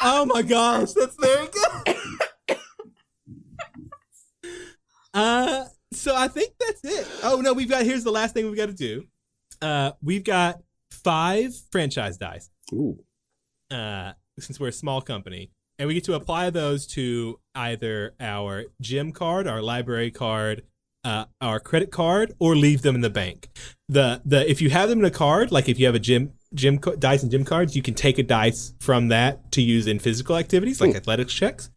Oh my gosh, that's very good. So I think that's it. Oh no, here's the last thing we've got to do. We've got 5 franchise dice. Ooh. Since we're a small company, and we get to apply those to either our gym card, our library card, our credit card, or leave them in the bank. If you have them in a card, like if you have a gym dice and gym cards, you can take a dice from that to use in physical activities like athletics checks.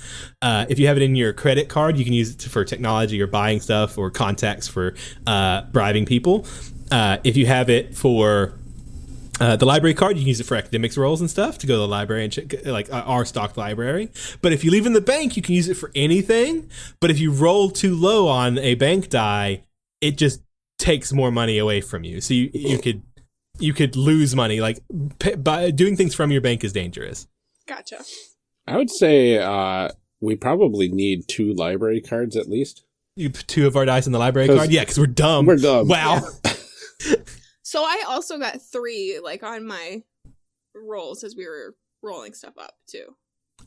If you have it in your credit card, you can use it for technology or buying stuff or contacts for bribing people. If you have it for the library card, you can use it for academics roles and stuff to go to the library and check, like our stocked library. But if you leave it in the bank, you can use it for anything. But if you roll too low on a bank die, it just takes more money away from you. So you could lose money. Like by doing things from your bank is dangerous. Gotcha. I would say we probably need 2 library cards at least. You put 2 of our dice in the library card? Yeah, because we're dumb. We're dumb. Wow. So I also got 3, like, on my rolls as we were rolling stuff up, too.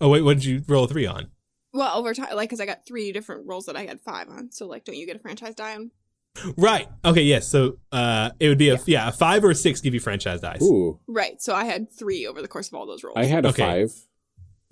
Oh, wait, what did you roll a 3 on? Well, over time, like, because I got 3 different rolls that I had 5 on. So, like, don't you get a franchise die on? Right. Okay, yes. So it would be a 5 or a 6 give you franchise dice. Ooh. Right. So I had 3 over the course of all those rolls. I had a Okay. 5.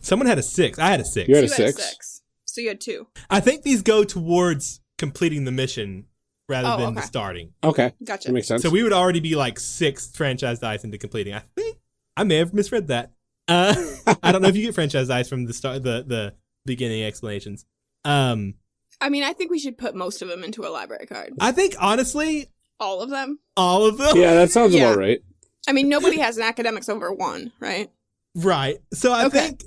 Someone had a 6. I had a 6. You had You a had 6? So you had 2. I think these go towards completing the mission rather than the okay. starting. Okay. Gotcha. That makes sense. So we would already be like 6 franchise dice into completing. I think I may have misread that. I don't know if you get franchise dice from the start, the beginning explanations. I mean, I think we should put most of them into a library card. I think honestly, All of them. all of them. Yeah, that sounds Yeah. about right. I mean, nobody has an academics over 1, right? Right. So I Okay. think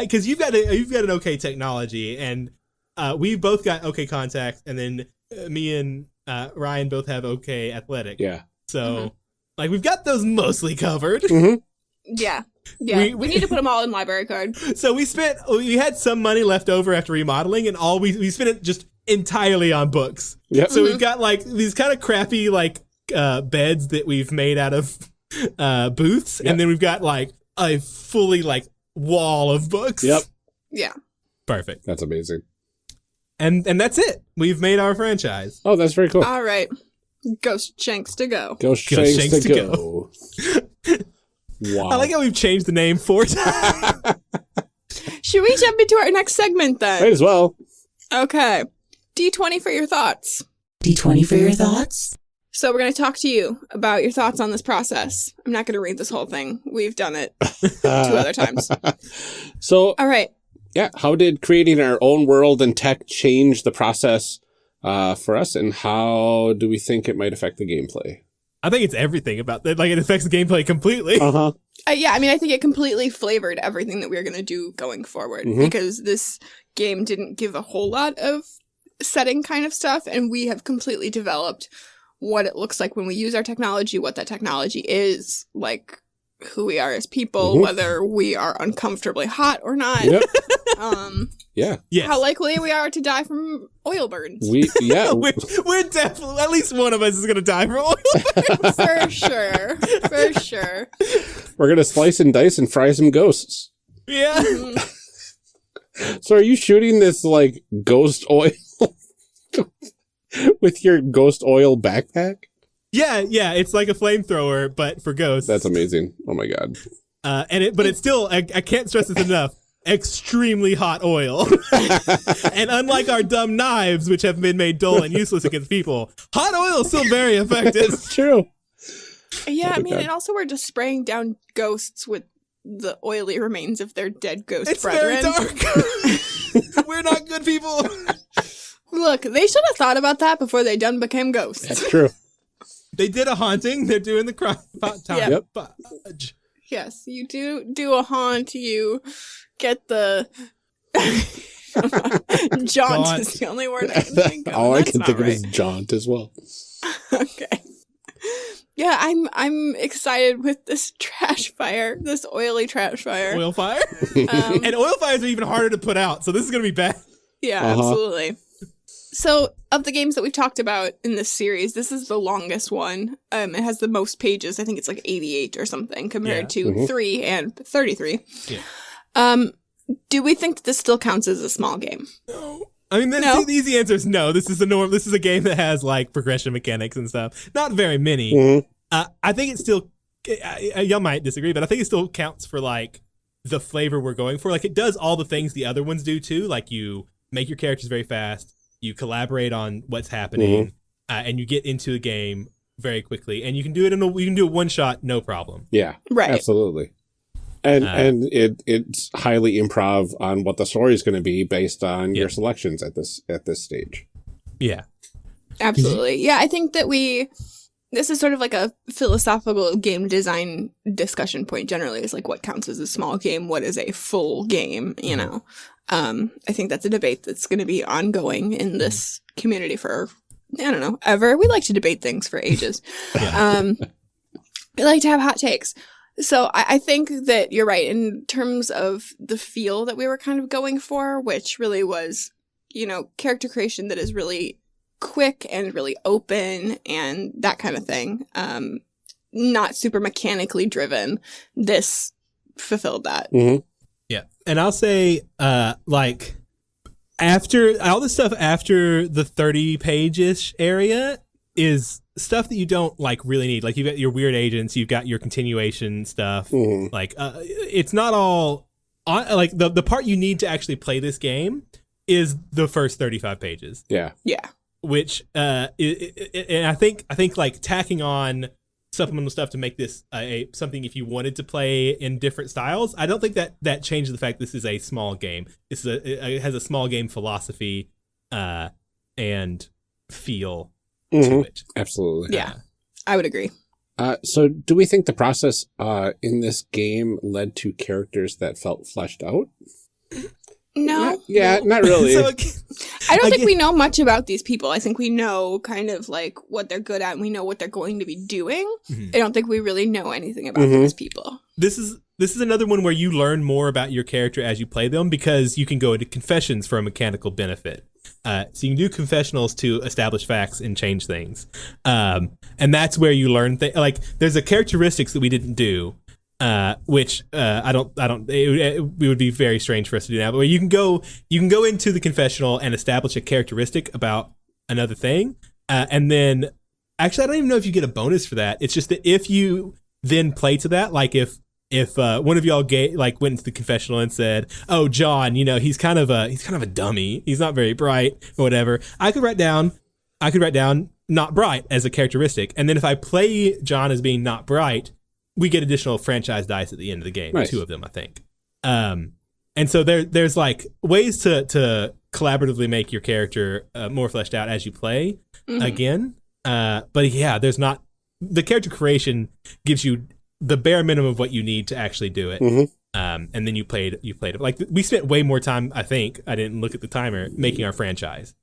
because you've got an okay technology, and we've both got okay contacts, and then me and Ryan both have okay athletic. Yeah. So like we've got those mostly covered. Yeah. Yeah. We need to put them all in library card. So we had some money left over after remodeling, and we spent it just entirely on books. Yep. So we've got like these kind of crappy like beds that we've made out of booths, Yep. and then we've got like a fully like wall of books. Yep. Yeah. Perfect. That's amazing. And that's it. We've made our franchise. Oh, that's very cool. All right. Ghost Shanks to go. Ghost Shanks to go. Wow. I like how we've changed the name 4 times. Should we jump into our next segment then? Might as well. Okay. D20 for your thoughts. D20 for your thoughts. So we're going to talk to you about your thoughts on this process. I'm not going to read this whole thing. We've done it 2 other times. So, All right. yeah, how did creating our own world and tech change the process for us, and how do we think it might affect the gameplay? I think it's everything about that. Like it affects the gameplay completely. Uh-huh. Yeah, I mean, I think it completely flavored everything that we were going to do going forward because this game didn't give a whole lot of setting kind of stuff, and we have completely developed what it looks like when we use our technology, what that technology is, like who we are as people, whether we are uncomfortably hot or not. Yep. Yes. How likely we are to die from oil burns. We're We're definitely, at least one of us is going to die from oil. For sure. For sure. we're gonna slice and dice and fry some ghosts. Yeah. So, are you shooting this like ghost oil with your ghost oil backpack? Yeah, it's like a flamethrower, but for ghosts. That's amazing. Oh my god. But it's still, I can't stress this enough, extremely hot oil. And unlike our dumb knives, which have been made dull and useless against people, hot oil is still very effective. It's true. Yeah, Oh I my mean, God. and also we're just spraying down ghosts with the oily remains of their dead ghost It's brethren. very dark. We're not good people. Look, they should have thought about that before they done became ghosts. That's true. They did a haunting. They're doing the crime. Time. Yep. Fudge. Yes, you do a haunt, you get the... Jaunt is the only word I can think of. All I That's can not think of right. is jaunt as well. Okay. Yeah, I'm excited with this trash fire, this oily trash fire. Oil fire. Um, And oil fires are even harder to put out, so this is going to be bad. yeah, Uh-huh. absolutely. So, of the games that we've talked about in this series, this is the longest one. It has the most pages. I think it's like 88 or something compared to Mhm. 3 and 33. Yeah. Do we think that this still counts as a small game? I mean, No. the easy answer is no. This is a game that has like progression mechanics and stuff. Not very many. Mhm. I think it still. Y'all might disagree, but I think it still counts for like the flavor we're going for. Like it does all the things the other ones do too. Like you make your characters very fast. You collaborate on what's happening, and you get into the game very quickly. And you can do it you can do it one shot, no problem. Yeah, Right. absolutely. And it's highly improv on what the story is going to be based on your selections at this stage. Yeah. Absolutely. Yeah, I think that this is sort of like a philosophical game design discussion point generally, is like what counts as a small game, what is a full game, you know. I think that's a debate that's going to be ongoing in this community for, I don't know, ever. We like to debate things for ages. We like to have hot takes. So I think that you're right in terms of the feel that we were kind of going for, which really was, you know, character creation that is really quick and really open and that kind of thing. Not super mechanically driven. This fulfilled that. Mm-hmm. Yeah. And I'll say, like, after all the stuff after the 30-page-ish area is stuff that you don't like really need. Like, you've got your weird agents, you've got your continuation stuff. Mhm. Like, it's not all like the part you need to actually play this game is the first 35 pages. Yeah. Yeah. Which and I think like tacking on supplemental stuff to make this something if you wanted to play in different styles, I don't think that changes the fact this is a small game. It has a small game philosophy and feel to it. Absolutely. Yeah. I would agree. So do we think the process in this game led to characters that felt fleshed out? No. Not really. So, I don't think guess- we know much about these people. I think we know kind of like what they're good at and we know what they're going to be doing. Mhm. I don't think we really know anything about these people. This is another one where you learn more about your character as you play them because you can go into confessions for a mechanical benefit. So you can do confessionals to establish facts and change things, and that's where you learn things. Like there's a characteristics that we didn't do, which I don't. It would be very strange for us to do now. But where you can go into the confessional and establish a characteristic about another thing, and then actually I don't even know if you get a bonus for that. It's just that if you then play to that, like if one of y'all went into the confessional and said, "Oh, John, you know he's kind of a dummy. He's not very bright or whatever." I could write down not bright as a characteristic, and then if I play John as being not bright, we get additional franchise dice at the end of the game. Nice. 2 of them, I think. And so there's like ways to collaboratively make your character more fleshed out as you play again. But yeah, there's not the character creation gives you the bare minimum of what you need to actually do it. And then you played it. Like we spent way more time, I think, I didn't look at the timer, making our franchise.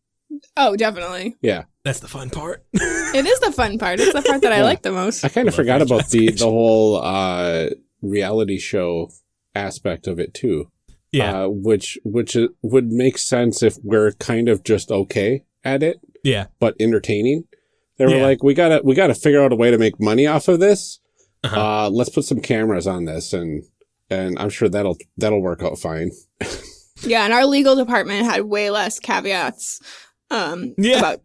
Oh, definitely. Yeah. That's the fun part. It is the fun part. It's the part that I like the most. I kind of Love forgot about franchise the whole reality show aspect of it too. Yeah. Which would make sense if we're kind of just okay at it, Yeah. but entertaining. They were Yeah. like, we gotta figure out a way to make money off of this. Let's put some cameras on this, and I'm sure that'll work out fine. Yeah, and our legal department had way less caveats About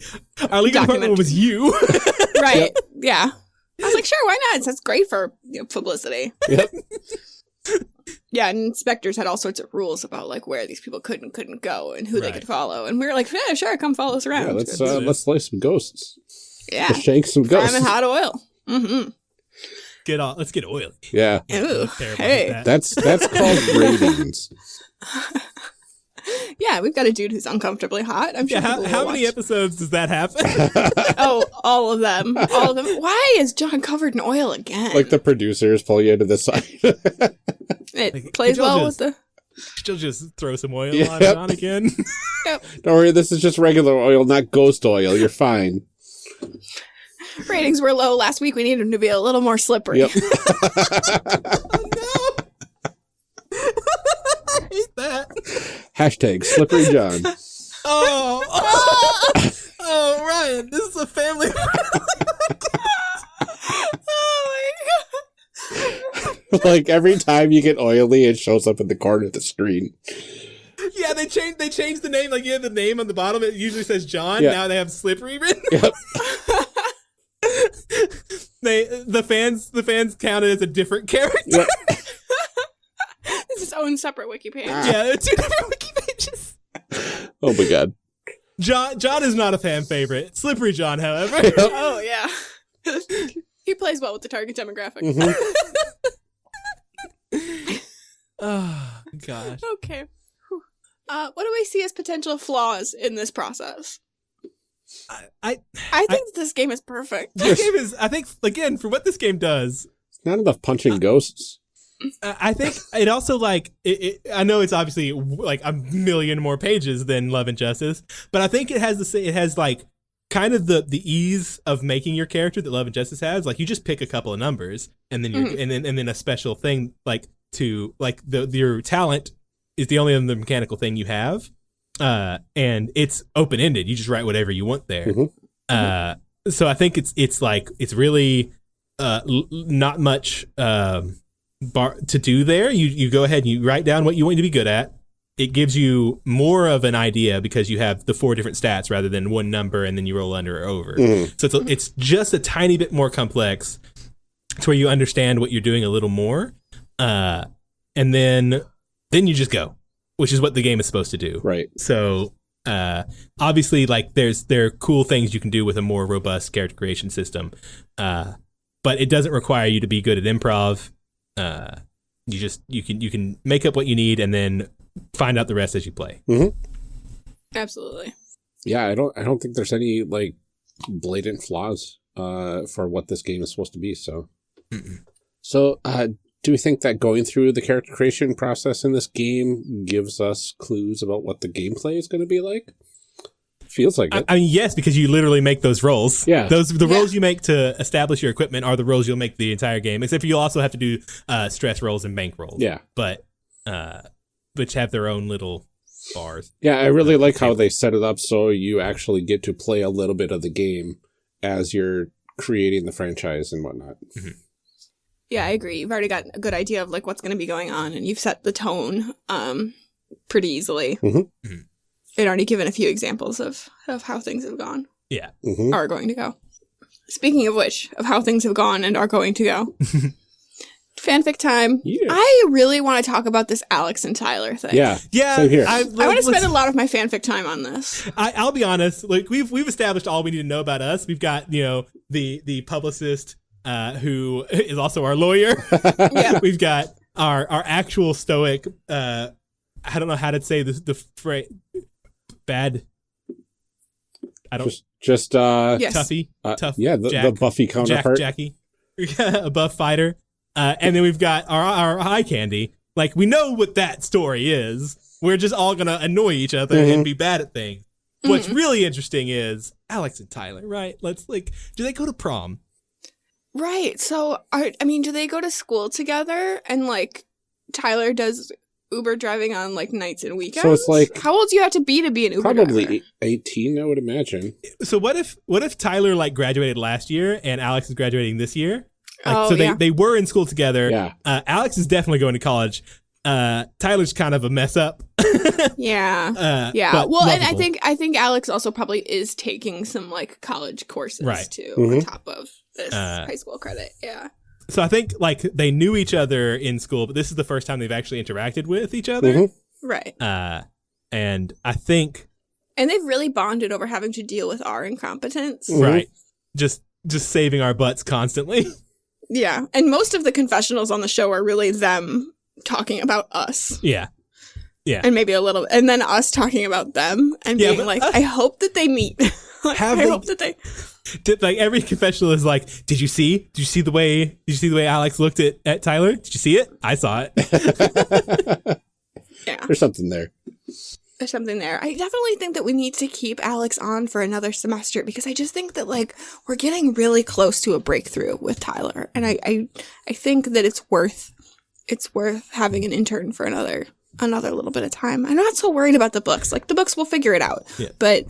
our legal department was you. right. Yeah. I was like, sure, why not? That's great for publicity. Yep. Yeah, and InSpectres had all sorts of rules about like where these people could and couldn't go and who they could follow. And we were like, yeah, sure, come follow us around. Yeah, let's slay some ghosts. Yeah. Let's shank some Fry ghosts. 'em in hot oil. Mm-hmm. Let's get oily. Yeah. Ooh, Terrible hey. at that. That's called ratings. Yeah, we've got a dude who's uncomfortably hot. I'm sure. Yeah, how many episodes does that happen? Oh, all of them. All of them. Why is John covered in oil again? Like the producers pull you to the side. It plays well with the... She'll just throw some oil Yep. on and on again. Yep. Don't worry, this is just regular oil, not ghost oil. You're fine. Ratings were low last week. We need them to be a little more slippery. Yep. I hate that. Hashtag Slippery John. Oh, Ryan, this is a family. Oh my god. Like every time you get oily, it shows up in the corner of the screen. Yeah, they changed the name. Like you have the name on the bottom. It usually says John. Yeah. Now they have Slippery written. Yep. The fans count it as a different character. Yep. It's its own separate wiki page. Yeah, they're two different wiki pages. Oh my god. John is not a fan favorite. Slippery John, however. Oh yeah. He plays well with the target demographic. Mm-hmm. Oh gosh. Okay. Whew. What do we see as potential flaws in this process? I I think this game is perfect. this game is. I think again for what this game does. It's not enough punching ghosts. I think it also like I know it's obviously like a million more pages than Love and Justice, but I think it has like kind of the ease of making your character that Love and Justice has. Like you just pick a couple of numbers and then and then a special thing like to like your talent is the only other mechanical thing you have, and it's open ended. You just write whatever you want there. Mm-hmm. So I think it's like it's really not much. To do there, you go ahead and you write down what you want to be good at. It gives you more of an idea because you have the 4 different stats rather than one number and then you roll under or over. Mm-hmm. So it's just a tiny bit more complex to where you understand what you're doing a little more, and then you just go, which is what the game is supposed to do. Right. So obviously, like there are cool things you can do with a more robust character creation system, but it doesn't require you to be good at improv. You can make up what you need and then find out the rest as you play. Mm-hmm. Absolutely. Yeah, I don't think there's any like blatant flaws for what this game is supposed to be. So, so do we think that going through the character creation process in this game gives us clues about what the gameplay is going to be like? Feels like it. I mean, yes, because you literally make those rolls. Yeah. Rolls you make to establish your equipment are the rolls you'll make the entire game, except for you'll also have to do stress rolls and bank rolls. Yeah. But which have their own little bars. Yeah, I really like how they set it up so you actually get to play a little bit of the game as you're creating the franchise and whatnot. Mm-hmm. Yeah, I agree. You've already got a good idea of like what's going to be going on, and you've set the tone pretty easily. Mm-hmm. Mm-hmm. They'd already given a few examples of how things have gone. Yeah. Mm-hmm. Are going to go. Speaking of which, of how things have gone and are going to go. Fanfic time. Yeah. I really want to talk about this Alex and Tyler thing. Yeah. Same here. I want to spend a lot of my fanfic time on this. I'll be honest. Like we've established all we need to know about us. We've got the publicist who is also our lawyer. Yeah. We've got our actual stoic. I don't know how to say this. The phrase bad. I don't just Yes. Tuffy. Tough. Yeah, the Buffy counterpart. Jackie. A buff fighter. And then we've got our eye candy. Like, we know what that story is. We're just all going to annoy each other and be bad at things. What's really interesting is Alex and Tyler, right? Do they go to prom? Right. So, do they go to school together and, like, Tyler does Uber driving on, like, nights and weekends? So it's like... How old do you have to be an Uber driver? Probably 18, I would imagine. So what if Tyler, like, graduated last year and Alex is graduating this year? Like, Oh, so yeah. they were in school together. Yeah. Alex is definitely going to college. Tyler's kind of a mess up. Yeah. But Well, and lovable. I think Alex also probably is taking some like college courses Right. too Mhm. on top of this high school credit. Yeah. So I think like they knew each other in school, but this is the first time they've actually interacted with each other. Mhm. Right. And I think And they've really bonded over having to deal with our incompetence. Mhm. right, just saving our butts constantly. Yeah. And most of the confessionals on the show are really them talking about us. Yeah. And maybe a little, and then us talking about them and Yeah, being but like, us- I hope that they meet. Like, Have I they- hope that they. Like every confessional is like, did you see the way Alex looked at Tyler? Did you see it? I saw it. Yeah. There's something there. There's something there. I definitely think that we need to keep Alex on for another semester because I just think that like we're getting really close to a breakthrough with Tyler, and I think that it's worth having an intern for another little bit of time. I'm not so worried about the books. Like the books, we'll figure it out. Yeah. But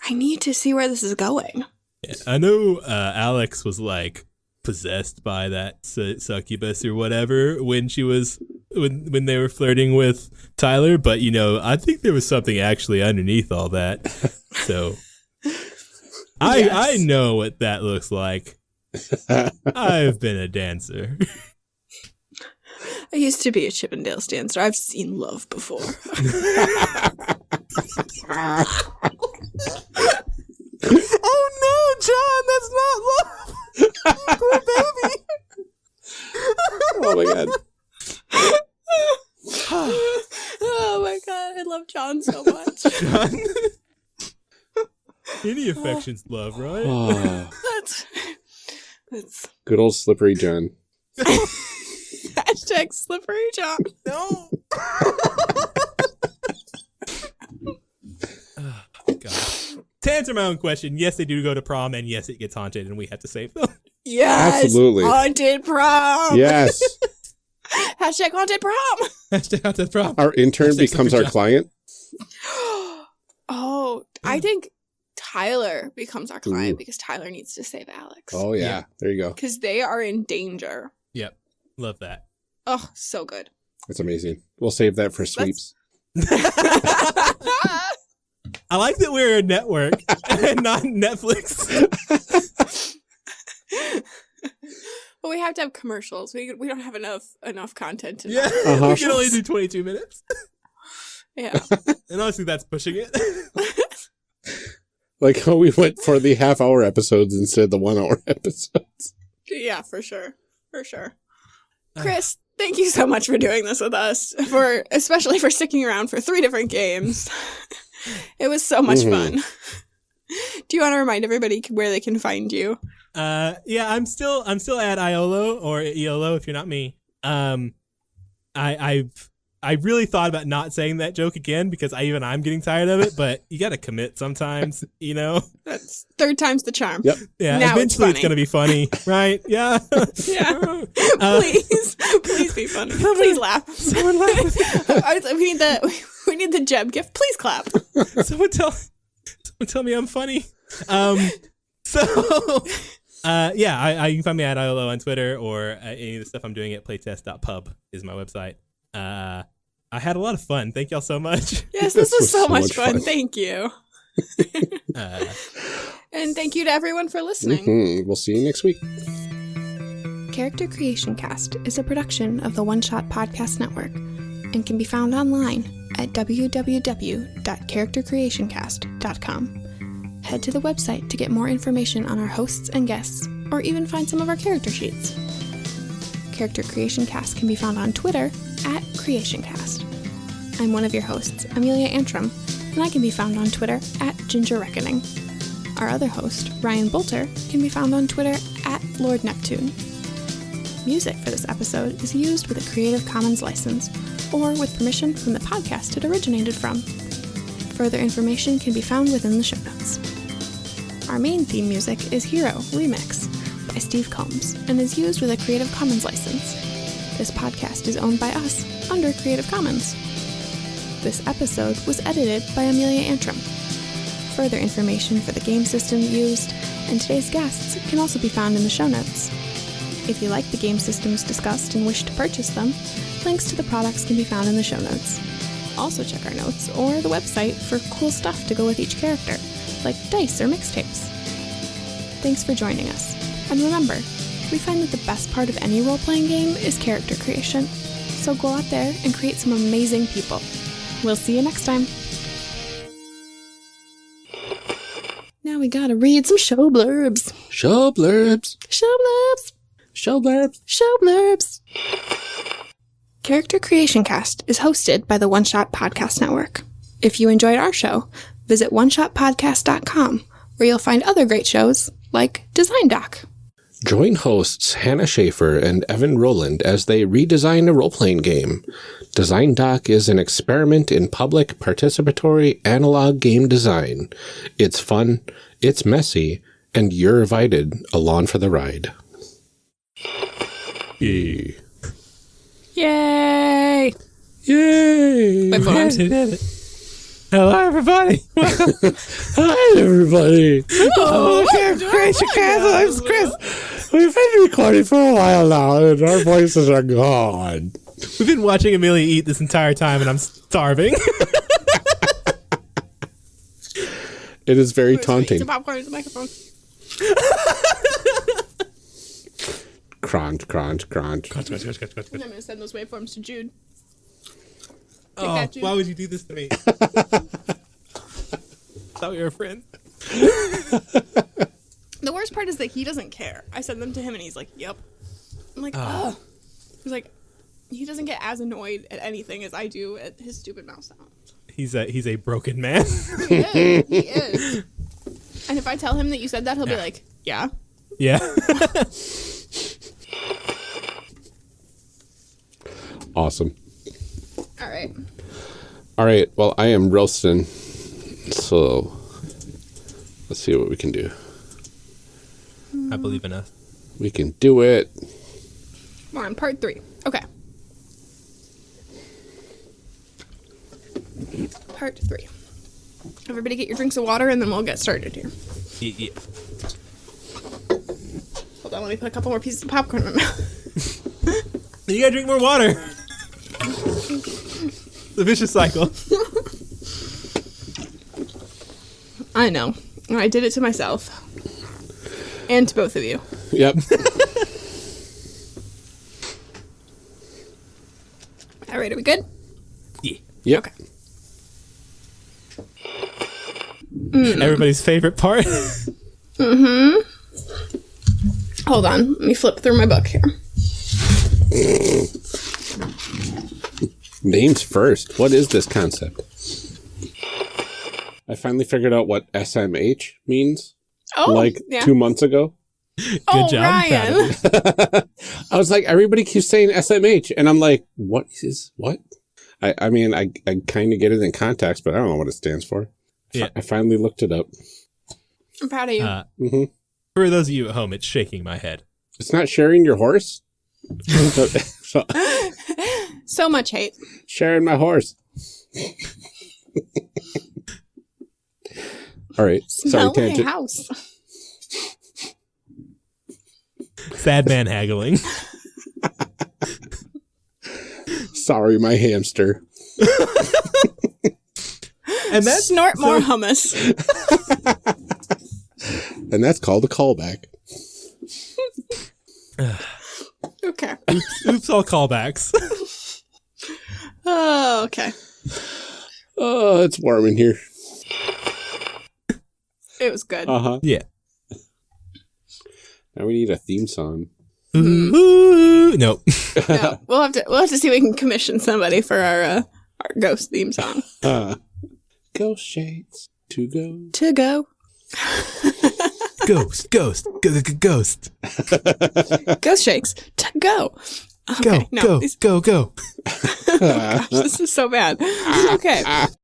I need to see where this is going. Yeah, I know Alex was like possessed by that succubus or whatever when she was when they were flirting with Tyler, but you know, I think there was something actually underneath all that. So I know what that looks like. I've been a dancer. I used to be a Chippendales dancer. I've seen love before. Oh no, John, that's not love. Poor baby. Oh my god. Oh my god, I love John so much. John. Any affection's love, right? Oh, That's good old slippery John. hashtag slippery John. No. Oh, God. To answer my own question, yes, they do go to prom, and yes, it gets haunted, and we have to save them. Yes, Absolutely. haunted prom. Yes. Hashtag haunted prom. Hashtag haunted prom. Our intern Hashtag becomes our slippery John. client. Oh, I think Tyler becomes our client Ooh. because Tyler needs to save Alex. Oh yeah. Yeah. There you go. Because they are in danger. Yep. Love that. Oh, so good. That's amazing. We'll save that for sweeps. I like that we're a network and not Netflix. But we have to have commercials. We don't have enough content to Yeah. Uh-huh. We can only do 22 minutes. Yeah. And honestly, that's pushing it. Like how we went for the half-hour episodes instead of the 1 hour episodes. Yeah, for sure. For sure. Chris, thank you so much for doing this with us, especially for sticking around for 3 different games. It was so much fun. Do you want to remind everybody where they can find you? Yeah, I'm still at Iolo or Eolo if you're not me. I really thought about not saying that joke again because I'm getting tired of it, but you got to commit sometimes, you know? That's 3rd time's the charm. Yep. Yeah, Now eventually it's it's going to be funny, right? Yeah. Yeah. Please be funny. Please laugh. Someone laugh. We need the Jeb gift. Please clap. Someone tell me I'm funny. So yeah, you can find me at Iolo on Twitter or any of the stuff I'm doing at playtest.pub is my website. I had a lot of fun. Thank y'all so much. Yes, this was so much fun. fun. Thank you. And thank you to everyone for listening. Mhm. We'll see you next week. Character Creation Cast is a production of the One Shot Podcast Network and can be found online at www.charactercreationcast.com. Head to the website to get more information on our hosts and guests, or even find some of our character sheets. Character Creation Cast can be found on Twitter at CreationCast. I'm one of your hosts, Amelia Antrim, and I can be found on Twitter at Ginger Reckoning. Our other host, Ryan Bolter, can be found on Twitter at Lord Neptune. Music for this episode is used with a Creative Commons license or with permission from the podcast it originated from. Further information can be found within the show notes. Our main theme music is Hero Remix by Steve Combs and is used with a Creative Commons license. This podcast is owned by us under Creative Commons. This episode was edited by Amelia Antrim. Further information for the game system used and today's guests can also be found in the show notes. If you like the game systems discussed and wish to purchase them, links to the products can be found in the show notes. Also check our notes or the website for cool stuff to go with each character, like dice or mixtapes. Thanks for joining us. And remember, we find that the best part of any role-playing game is character creation. So go out there and create some amazing people. We'll see you next time. Now we gotta read some show blurbs. Show blurbs. Show blurbs. Show blurbs. Show blurbs. Character Creation Cast is hosted by the One Shot Podcast Network. If you enjoyed our show, visit oneshotpodcast.com, where you'll find other great shows like Design Doc. Join hosts Hannah Schaefer and Evan Rowland as they redesign a role-playing game. Design Doc is an experiment in public participatory analog game design. It's fun, it's messy, and you're invited along for the ride. Yeah. Yay! Yay! Wait, hold on. Hello, everybody. Hi, everybody. Oh, Character Creation Cast. I'm Chris. We've been recording for a while now, and our voices are gone. We've been watching Amelia eat this entire time, and I'm starving. It is very taunting. It's a popcorn, it's a microphone. Crunch, crunch, crunch. I'm going to send those waveforms to Jude. Take Oh, that, Jude. why would you do this to me? Thought we were friends. The worst part is that he doesn't care. I send them to him and he's like, yep. I'm like, oh. He's like, he doesn't get as annoyed at anything as I do at his stupid mouse sound. He's a broken man. He is. He is. And if I tell him that you said that, he'll be like, yeah. Yeah. Awesome. All right. All right. Well, I am roasting, so let's see what we can do. I believe in us. We can do it. We're on part 3. Okay. Part 3. Everybody get your drinks of water and then we'll get started here. Yeah. Hold on, let me put a couple more pieces of popcorn in my mouth. You gotta drink more water. The vicious cycle. I know. I did it to myself. And to both of you. Yep. All right, are we good? Yeah. Yep. Okay. Everybody's favorite part. Hold on, let me flip through my book here. Names first. What is this concept? I finally figured out what SMH means. Oh, 2 months ago. Oh, job, Ryan. I was like, everybody keeps saying SMH, and I'm like, what? I mean, I kind of get it in context, but I don't know what it stands for. Yeah. I finally looked it up. I'm proud of you. For those of you at home, it's shaking my head. It's not sharing your horse. So much hate. Sharing my horse. All right. Smell Sorry, my tangent. house. Sad man haggling. Sorry, my hamster. And that's Snort more hummus. And that's called a callback. Okay. oops all callbacks. Oh, okay. Oh, it's warm in here. It was good. Uh-huh. Yeah. Now we need a theme song. Ooh, nope. No, we'll have to see if we can commission somebody for our ghost theme song. Ghost shades to go. To go. Ghost. Ghost Shakes. To go. Okay, go. these- Go. Gosh, this is so bad. Okay.